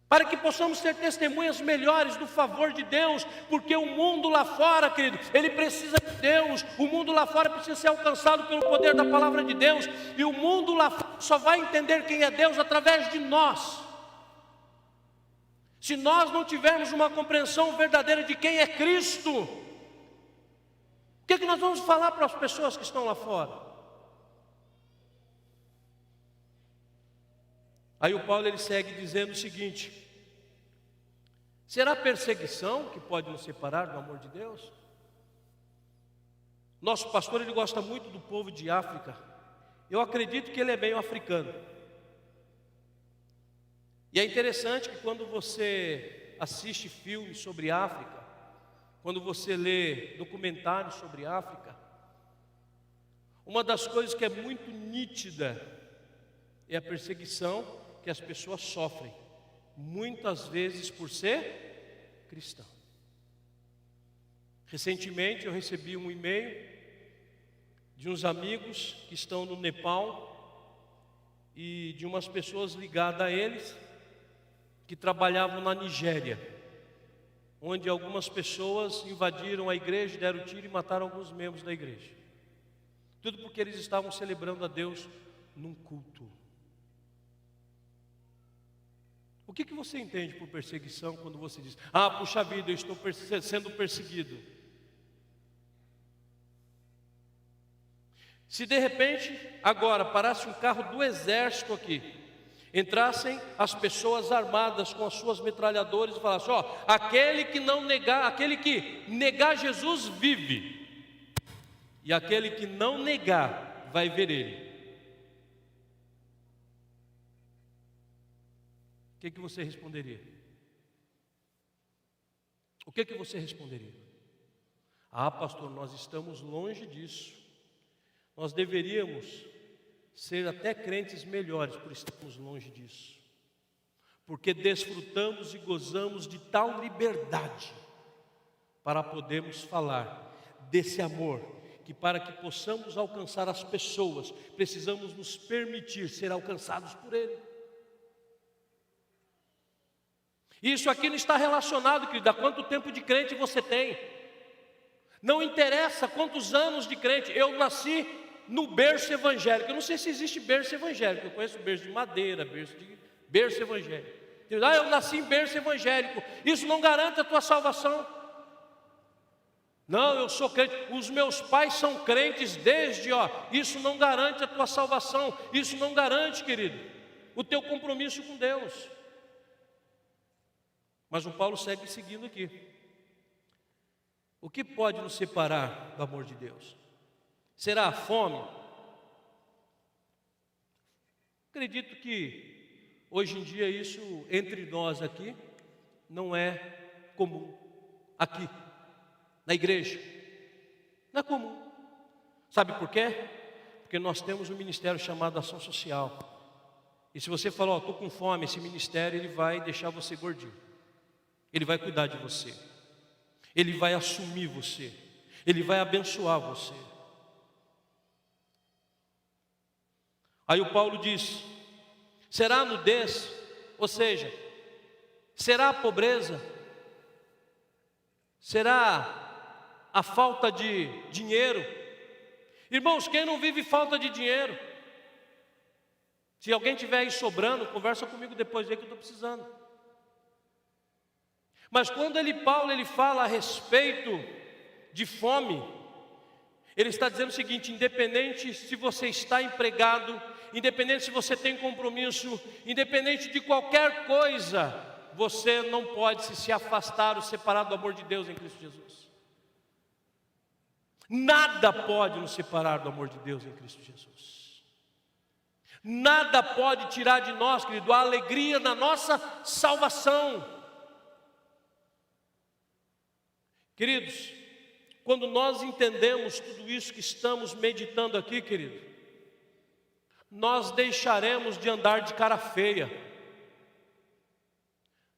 para que possamos ser testemunhas melhores do favor de Deus, porque o mundo lá fora, querido, ele precisa de Deus, o mundo lá fora precisa ser alcançado pelo poder da palavra de Deus, e o mundo lá fora só vai entender quem é Deus através de nós. Se nós não tivermos uma compreensão verdadeira de quem é Cristo, o que nós vamos falar para as pessoas que estão lá fora? Aí o Paulo ele segue dizendo o seguinte: será perseguição que pode nos separar do amor de Deus? Nosso pastor ele gosta muito do povo de África. Eu acredito que ele é meio africano. E é interessante que quando você assiste filmes sobre África, quando você lê documentários sobre África, uma das coisas que é muito nítida é a perseguição que as pessoas sofrem, muitas vezes por ser cristão. Recentemente eu recebi um e-mail de uns amigos que estão no Nepal e de umas pessoas ligadas a eles que trabalhavam na Nigéria, onde algumas pessoas invadiram a igreja, deram tiro e mataram alguns membros da igreja. Tudo porque eles estavam celebrando a Deus num culto. O que você entende por perseguição quando você diz: ah, puxa vida, eu estou sendo perseguido? Se de repente, agora, parasse um carro do exército aqui, entrassem as pessoas armadas com as suas metralhadoras e falassem: ó, aquele que negar Jesus vive, e aquele que não negar vai ver ele. O que você responderia? O que você responderia? Ah, pastor, nós estamos longe disso. Nós deveríamos ser até crentes melhores por estarmos longe disso, porque desfrutamos e gozamos de tal liberdade para podermos falar desse amor, que para que possamos alcançar as pessoas, precisamos nos permitir ser alcançados por Ele. Isso aqui não está relacionado, querido, a quanto tempo de crente você tem. Não interessa quantos anos de crente. Eu nasci no berço evangélico. Eu não sei se existe berço evangélico. Eu conheço berço de madeira, berço evangélico. Ah, eu nasci em berço evangélico. Isso não garante a tua salvação. Não, eu sou crente. Os meus pais são crentes desde, isso não garante a tua salvação. Isso não garante, querido, o teu compromisso com Deus. Mas o Paulo segue seguindo aqui. O que pode nos separar do amor de Deus? Será a fome? Acredito que hoje em dia isso entre nós aqui não é comum. Aqui, na igreja, não é comum. Sabe por quê? Porque nós temos um ministério chamado Ação Social. E se você falar: estou com fome, esse ministério ele vai deixar você gordinho. Ele vai cuidar de você. Ele vai assumir você. Ele vai abençoar você. Aí o Paulo diz: será a nudez? Ou seja, será a pobreza? Será a falta de dinheiro? Irmãos, quem não vive falta de dinheiro? Se alguém tiver aí sobrando, conversa comigo depois aí que eu estou precisando. Mas quando Paulo fala a respeito de fome, ele está dizendo o seguinte: independente se você está empregado, independente se você tem compromisso, independente de qualquer coisa, você não pode se afastar ou separar do amor de Deus em Cristo Jesus. Nada pode nos separar do amor de Deus em Cristo Jesus. Nada pode tirar de nós, querido, a alegria da nossa salvação. Queridos, quando nós entendemos tudo isso que estamos meditando aqui, querido, nós deixaremos de andar de cara feia.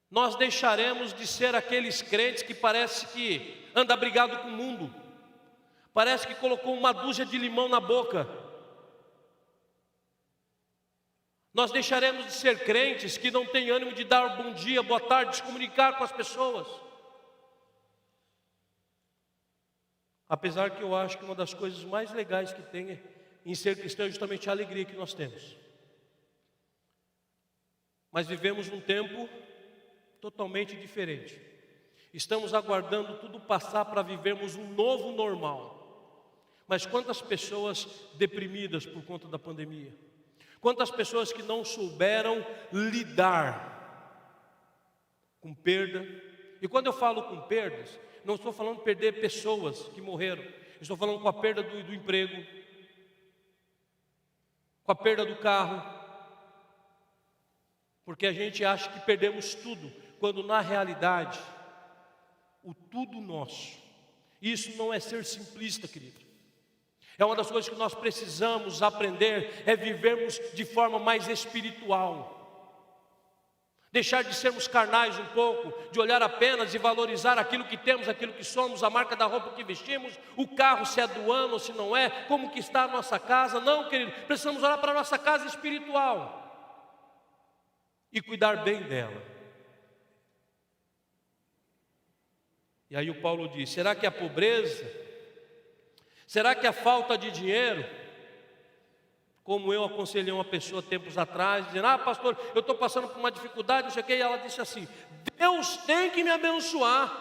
Nós deixaremos de ser aqueles crentes que parece que anda brigado com o mundo, parece que colocou uma dúzia de limão na boca. Nós deixaremos de ser crentes que não têm ânimo de dar bom dia, boa tarde, de se comunicar com as pessoas. Apesar que eu acho que uma das coisas mais legais que tem em ser cristão é justamente a alegria que nós temos. Mas vivemos num tempo totalmente diferente. Estamos aguardando tudo passar para vivermos um novo normal. Mas quantas pessoas deprimidas por conta da pandemia? Quantas pessoas que não souberam lidar com perda? E quando eu falo com perdas, não estou falando de perder pessoas que morreram. Estou falando com a perda do emprego, com a perda do carro, Porque a gente acha que perdemos tudo, quando na realidade, o tudo nosso. Isso não é ser simplista, querido. É uma das coisas que nós precisamos aprender, é vivermos de forma mais espiritual. Deixar de sermos carnais um pouco, de olhar apenas e valorizar aquilo que temos, aquilo que somos, a marca da roupa que vestimos, o carro, se é do ano ou se não é, como que está a nossa casa. Não, querido, precisamos olhar para a nossa casa espiritual e cuidar bem dela. E aí o Paulo diz: será que a pobreza? Será que a falta de dinheiro? Como eu aconselhei uma pessoa tempos atrás, dizendo: ah, pastor, eu estou passando por uma dificuldade, não sei o quê, e ela disse assim: Deus tem que me abençoar.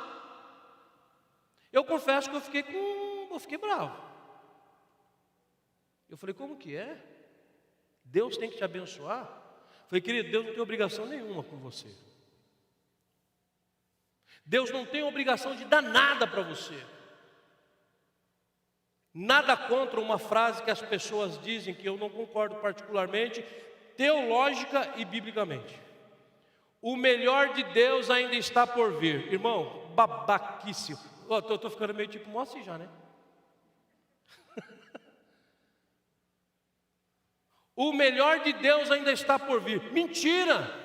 Eu confesso que eu fiquei bravo. Eu falei: como que é? Deus tem que te abençoar? Eu falei: querido, Deus não tem obrigação nenhuma com você. Deus não tem obrigação de dar nada para você. Nada contra uma frase que as pessoas dizem, que eu não concordo particularmente, teológica e biblicamente: o melhor de Deus ainda está por vir. Irmão, babaquíssimo. Estou ficando meio tipo Moacir já, né? O melhor de Deus ainda está por vir. Mentira!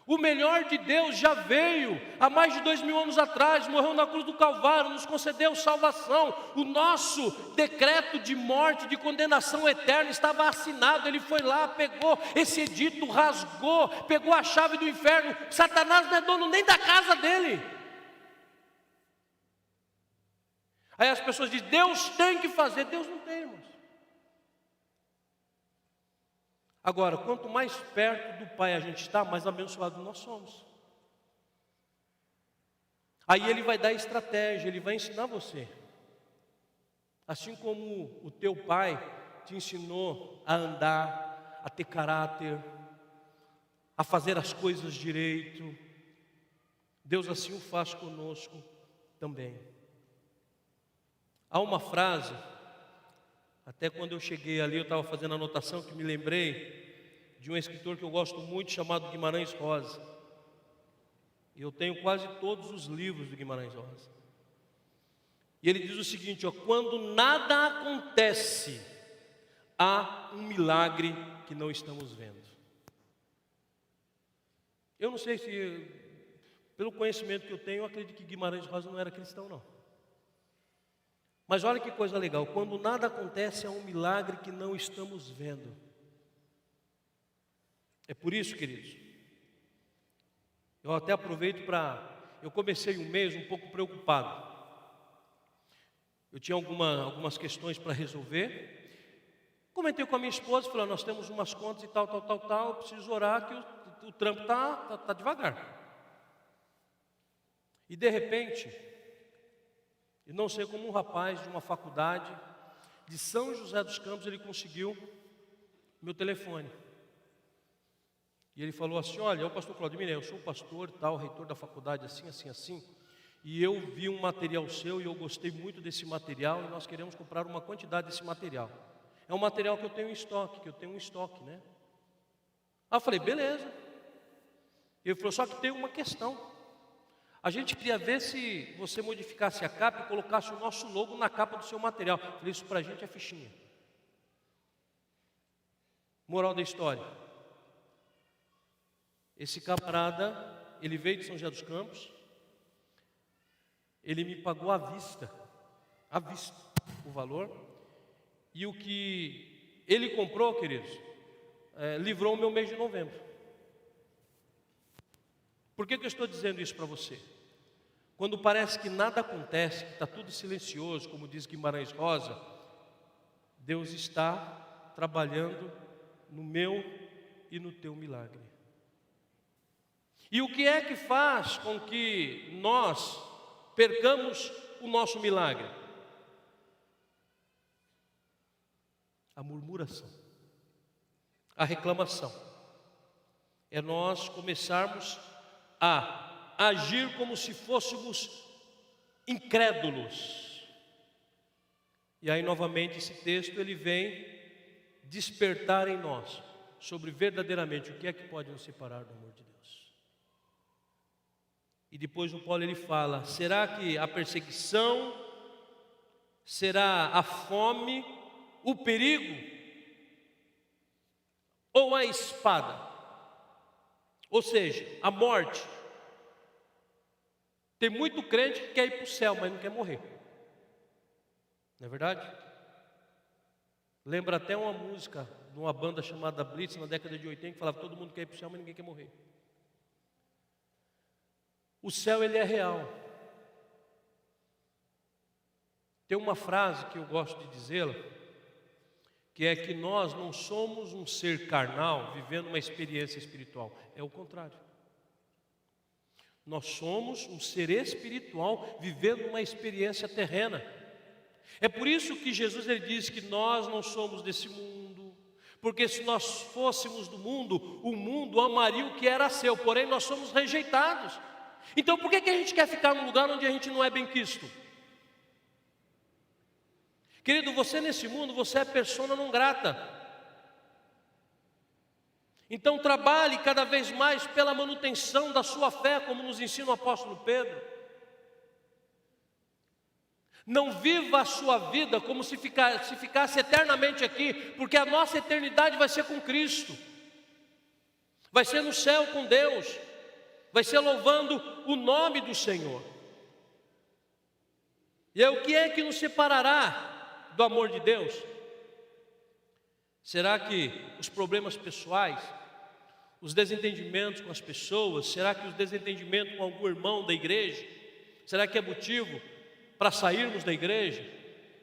O melhor de Deus já veio há mais de 2000 anos atrás, morreu na cruz do Calvário, nos concedeu salvação. O nosso decreto de morte, de condenação eterna estava assinado. Ele foi lá, pegou esse edito, rasgou, pegou a chave do inferno. Satanás não é dono nem da casa dele. Aí as pessoas dizem: Deus tem que fazer. Deus não tem, irmãos. Agora, quanto mais perto do Pai a gente está, mais abençoado nós somos. Aí Ele vai dar estratégia, Ele vai ensinar você. Assim como o teu pai te ensinou a andar, a ter caráter, a fazer as coisas direito, Deus assim o faz conosco também. Há uma frase, até quando eu cheguei ali, eu estava fazendo anotação, que me lembrei de um escritor que eu gosto muito, chamado Guimarães Rosa. E eu tenho quase todos os livros do Guimarães Rosa. E ele diz o seguinte: quando nada acontece, há um milagre que não estamos vendo. Eu não sei se, pelo conhecimento que eu tenho, eu acredito que Guimarães Rosa não era cristão, não. Mas olha que coisa legal: quando nada acontece, há um milagre que não estamos vendo. É por isso, queridos, eu até aproveito eu comecei um mês um pouco preocupado. Eu tinha algumas questões para resolver. Comentei com a minha esposa, falei: nós temos umas contas e tal, eu preciso orar que o trampo está devagar. E de repente, e não sei como um rapaz de uma faculdade de São José dos Campos, ele conseguiu meu telefone. E ele falou assim: olha, eu pastor Claudemir, eu sou pastor e tal, reitor da faculdade assim, e eu vi um material seu e eu gostei muito desse material e nós queremos comprar uma quantidade desse material. É um material que eu tenho em estoque, né? Aí eu falei: beleza. Ele falou: só que tem uma questão. A gente queria ver se você modificasse a capa e colocasse o nosso logo na capa do seu material. Eu falei: isso para a gente é fichinha. Moral da história: esse camarada, ele veio de São José dos Campos, ele me pagou à vista, o valor, e o que ele comprou, queridos, livrou o meu mês de novembro. Por que eu estou dizendo isso para você? Quando parece que nada acontece, que está tudo silencioso, como diz Guimarães Rosa, Deus está trabalhando no meu e no teu milagre. E o que é que faz com que nós percamos o nosso milagre? A murmuração, a reclamação. É nós começarmos a agir como se fôssemos incrédulos. E aí novamente esse texto ele vem despertar em nós: sobre verdadeiramente o que é que pode nos separar do amor de Deus. E depois o Paulo ele fala: será que a perseguição, será a fome, o perigo ou a espada? Ou seja, a morte. Tem muito crente que quer ir para o céu, mas não quer morrer. Não é verdade? Lembra até uma música de uma banda chamada Blitz, na década de 80, que falava: todo mundo quer ir para o céu, mas ninguém quer morrer. O céu, ele é real. Tem uma frase que eu gosto de dizê-la, que é que nós não somos um ser carnal vivendo uma experiência espiritual. É o contrário. Nós somos um ser espiritual vivendo uma experiência terrena. É por isso que Jesus ele diz que nós não somos desse mundo, porque se nós fôssemos do mundo, o mundo amaria o que era seu, porém nós somos rejeitados. Então por que a gente quer ficar num lugar onde a gente não é bem-quisto? Querido, você nesse mundo, você é persona não grata. Então trabalhe cada vez mais pela manutenção da sua fé, como nos ensina o apóstolo Pedro. Não viva a sua vida como se ficasse eternamente aqui, porque a nossa eternidade vai ser com Cristo, vai ser no céu com Deus, vai ser louvando o nome do Senhor. E aí, o que é que nos separará do amor de Deus? Será que os problemas pessoais, os desentendimentos com as pessoas, será que os desentendimentos com algum irmão da igreja, será que é motivo para sairmos da igreja?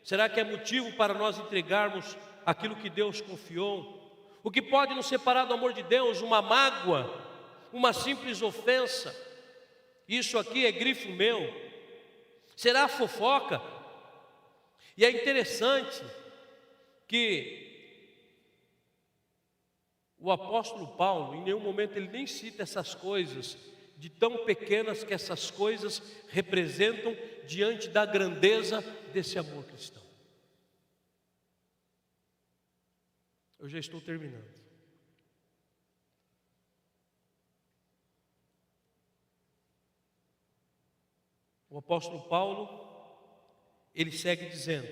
Será que é motivo para nós entregarmos aquilo que Deus confiou? O que pode nos separar do amor de Deus? Uma mágoa, uma simples ofensa? Isso aqui é grifo meu. Será fofoca? E é interessante que o apóstolo Paulo, em nenhum momento ele nem cita essas coisas, de tão pequenas que essas coisas representam diante da grandeza desse amor cristão. Eu já estou terminando. O apóstolo Paulo, ele segue dizendo: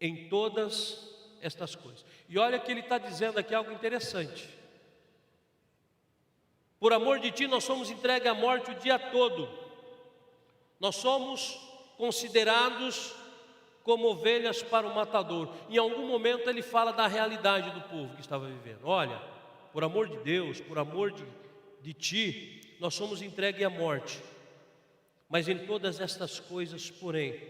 em todas estas coisas. E olha que ele está dizendo aqui algo interessante. Por amor de ti nós somos entregues à morte o dia todo. Nós somos considerados como ovelhas para o matador. Em algum momento ele fala da realidade do povo que estava vivendo. Olha, por amor de Deus, por amor de ti, nós somos entregues à morte. Mas em todas estas coisas, porém,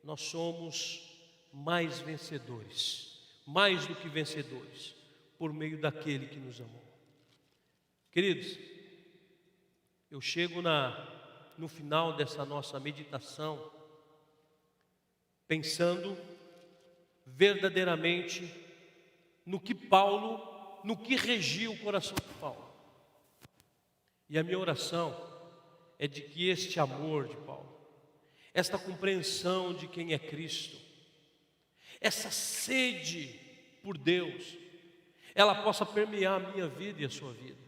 nós somos mais vencedores, mais do que vencedores, por meio daquele que nos amou. Queridos, eu chego no final dessa nossa meditação, pensando verdadeiramente no que regia o coração de Paulo. E a minha oração é de que este amor de Paulo, esta compreensão de quem é Cristo, essa sede por Deus, ela possa permear a minha vida e a sua vida.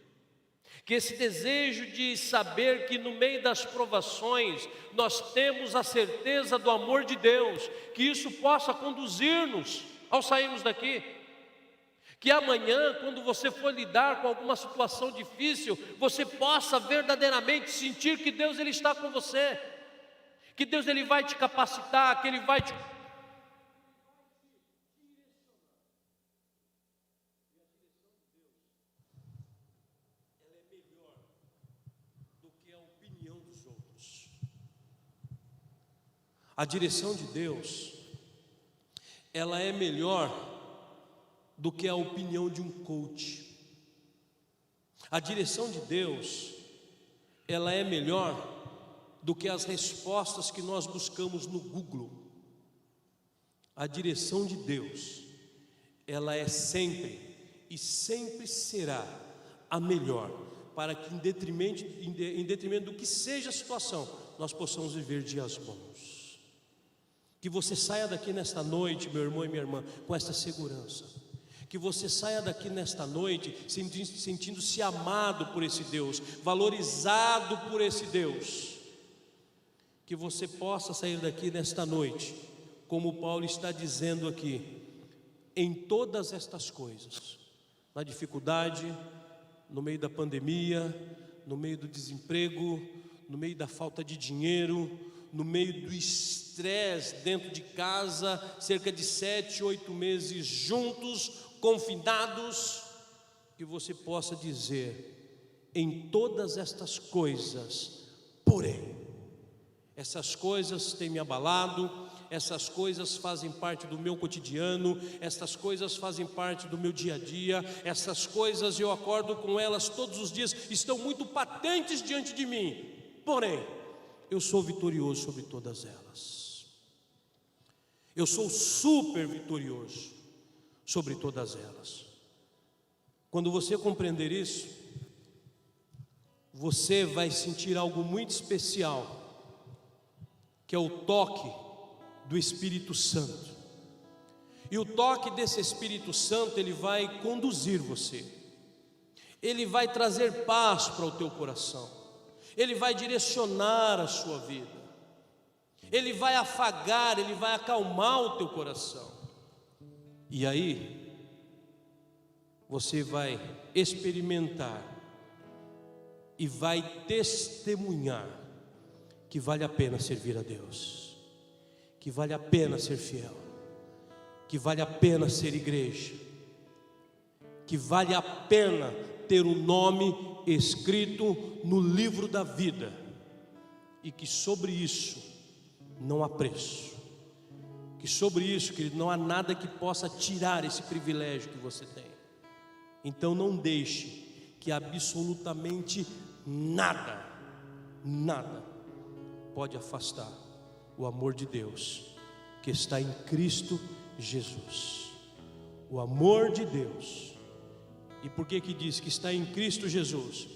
Que esse desejo de saber que no meio das provações nós temos a certeza do amor de Deus, que isso possa conduzir-nos ao sairmos daqui. Que amanhã, quando você for lidar com alguma situação difícil, você possa verdadeiramente sentir que Deus ele está com você, que Deus ele vai te capacitar, que Ele vai te... A direção de Deus, ela é melhor do que a opinião de um coach. A direção de Deus, ela é melhor do que as respostas que nós buscamos no Google. A direção de Deus, ela é sempre e sempre será a melhor, para que em detrimento do que seja a situação, nós possamos viver dias bons. Que você saia daqui nesta noite, meu irmão e minha irmã, com esta segurança, Que você saia daqui nesta noite sentindo-se amado por esse Deus, valorizado por esse Deus. Que você possa sair daqui nesta noite, como Paulo está dizendo aqui, em todas estas coisas, na dificuldade, no meio da pandemia, no meio do desemprego, no meio da falta de dinheiro, no meio do estresse dentro de casa, cerca de 7, 8 meses juntos, confinados, que você possa dizer, em todas estas coisas, porém, essas coisas têm me abalado, essas coisas fazem parte do meu cotidiano, essas coisas fazem parte do meu dia a dia, essas coisas eu acordo com elas todos os dias, estão muito patentes diante de mim, porém, eu sou vitorioso sobre todas elas. Eu sou super vitorioso sobre todas elas. Quando você compreender isso, você vai sentir algo muito especial, que é o toque do Espírito Santo. E o toque desse Espírito Santo, ele vai conduzir você, ele vai trazer paz para o teu coração, ele vai direcionar a sua vida, ele vai afagar, ele vai acalmar o teu coração. E aí você vai experimentar e vai testemunhar que vale a pena servir a Deus, que vale a pena ser fiel, que vale a pena ser igreja, que vale a pena ter o nome escrito no livro da vida, e que sobre isso não há preço, que sobre isso, querido, não há nada que possa tirar esse privilégio que você tem. Então não deixe que absolutamente nada pode afastar o amor de Deus que está em Cristo Jesus. O amor de Deus. E por que diz que está em Cristo Jesus?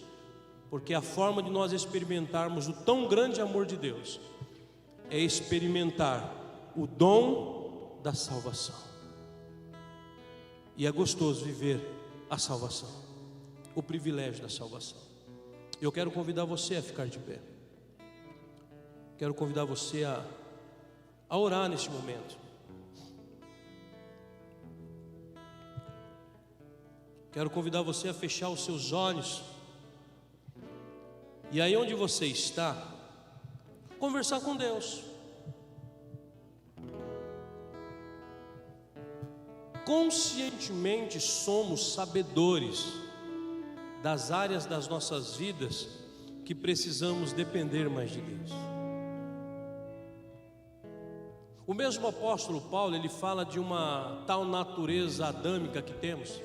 Porque a forma de nós experimentarmos o tão grande amor de Deus é experimentar o dom da salvação. E é gostoso viver a salvação, o privilégio da salvação. Eu quero convidar você a ficar de pé. Quero convidar você a orar neste momento. Quero convidar você a fechar os seus olhos. E aí onde você está, conversar com Deus. Conscientemente somos sabedores das áreas das nossas vidas que precisamos depender mais de Deus. O mesmo apóstolo Paulo, ele fala de uma tal natureza adâmica que temos.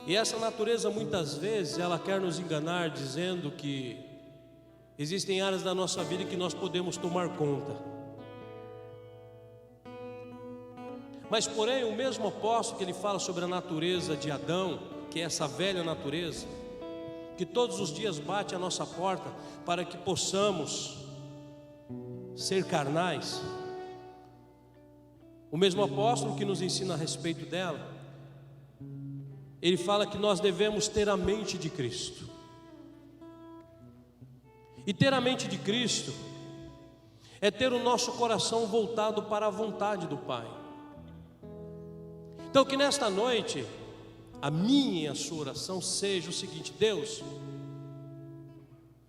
E essa natureza muitas vezes ela quer nos enganar dizendo que existem áreas da nossa vida que nós podemos tomar conta. Mas porém o mesmo apóstolo que ele fala sobre a natureza de Adão, que é essa velha natureza, que todos os dias bate à nossa porta para que possamos ser carnais. O mesmo apóstolo que nos ensina a respeito dela, ele fala que nós devemos ter a mente de Cristo. E ter a mente de Cristo é ter o nosso coração voltado para a vontade do Pai. Então que nesta noite a minha e a sua oração seja o seguinte: Deus,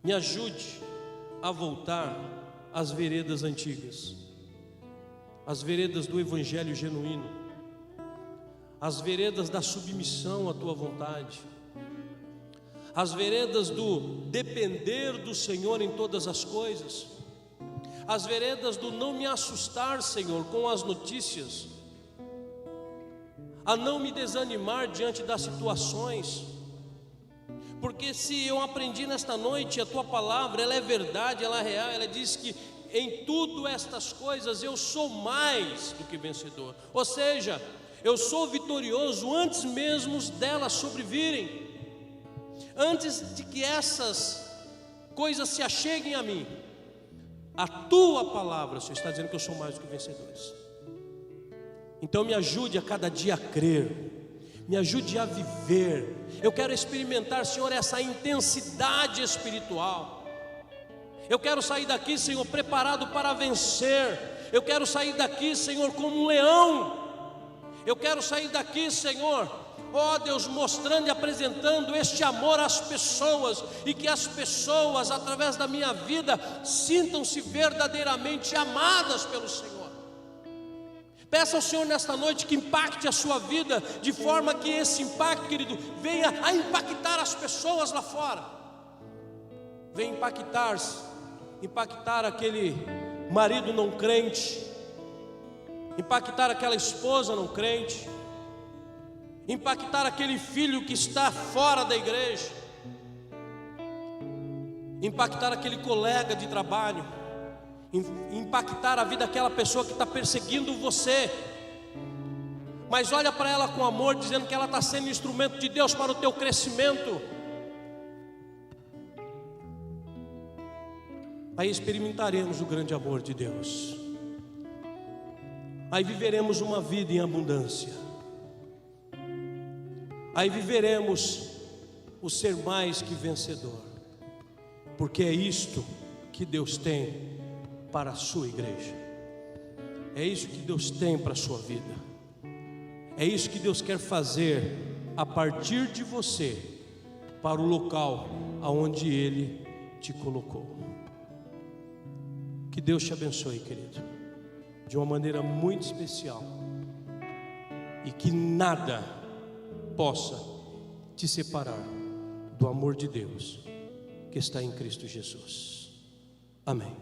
me ajude a voltar às veredas antigas, as veredas do evangelho genuíno, as veredas da submissão à tua vontade, as veredas do depender do Senhor em todas as coisas, as veredas do não me assustar, Senhor, com as notícias, a não me desanimar diante das situações, porque se eu aprendi nesta noite, a tua palavra, ela é verdade, ela é real, ela diz que em tudo estas coisas eu sou mais do que vencedor, ou seja, eu sou vitorioso antes mesmo delas sobrevirem, antes de que essas coisas se acheguem a mim. A tua palavra, Senhor, está dizendo que eu sou mais do que vencedores. Então me ajude a cada dia a crer, Me ajude a viver. Eu quero experimentar, Senhor, essa intensidade espiritual. Eu quero sair daqui, Senhor, preparado para vencer. Eu quero sair daqui, Senhor, como um leão. Eu quero sair daqui, Senhor, ó Deus, mostrando e apresentando este amor às pessoas, e que as pessoas, através da minha vida, sintam-se verdadeiramente amadas pelo Senhor. Peça ao Senhor nesta noite que impacte a sua vida, de forma que esse impacto, querido, venha a impactar as pessoas lá fora. Venha impactar aquele marido não crente, impactar aquela esposa não crente, impactar aquele filho que está fora da igreja, impactar aquele colega de trabalho, impactar a vida daquela pessoa que está perseguindo você, mas olha para ela com amor, dizendo que ela está sendo instrumento de Deus para o teu crescimento. Aí experimentaremos o grande amor de Deus, aí viveremos uma vida em abundância, aí viveremos o ser mais que vencedor, porque é isto que Deus tem para a sua igreja, é isso que Deus tem para a sua vida, é isso que Deus quer fazer a partir de você, para o local aonde Ele te colocou. Que Deus te abençoe, querido, de uma maneira muito especial, e que nada possa te separar do amor de Deus que está em Cristo Jesus. Amém.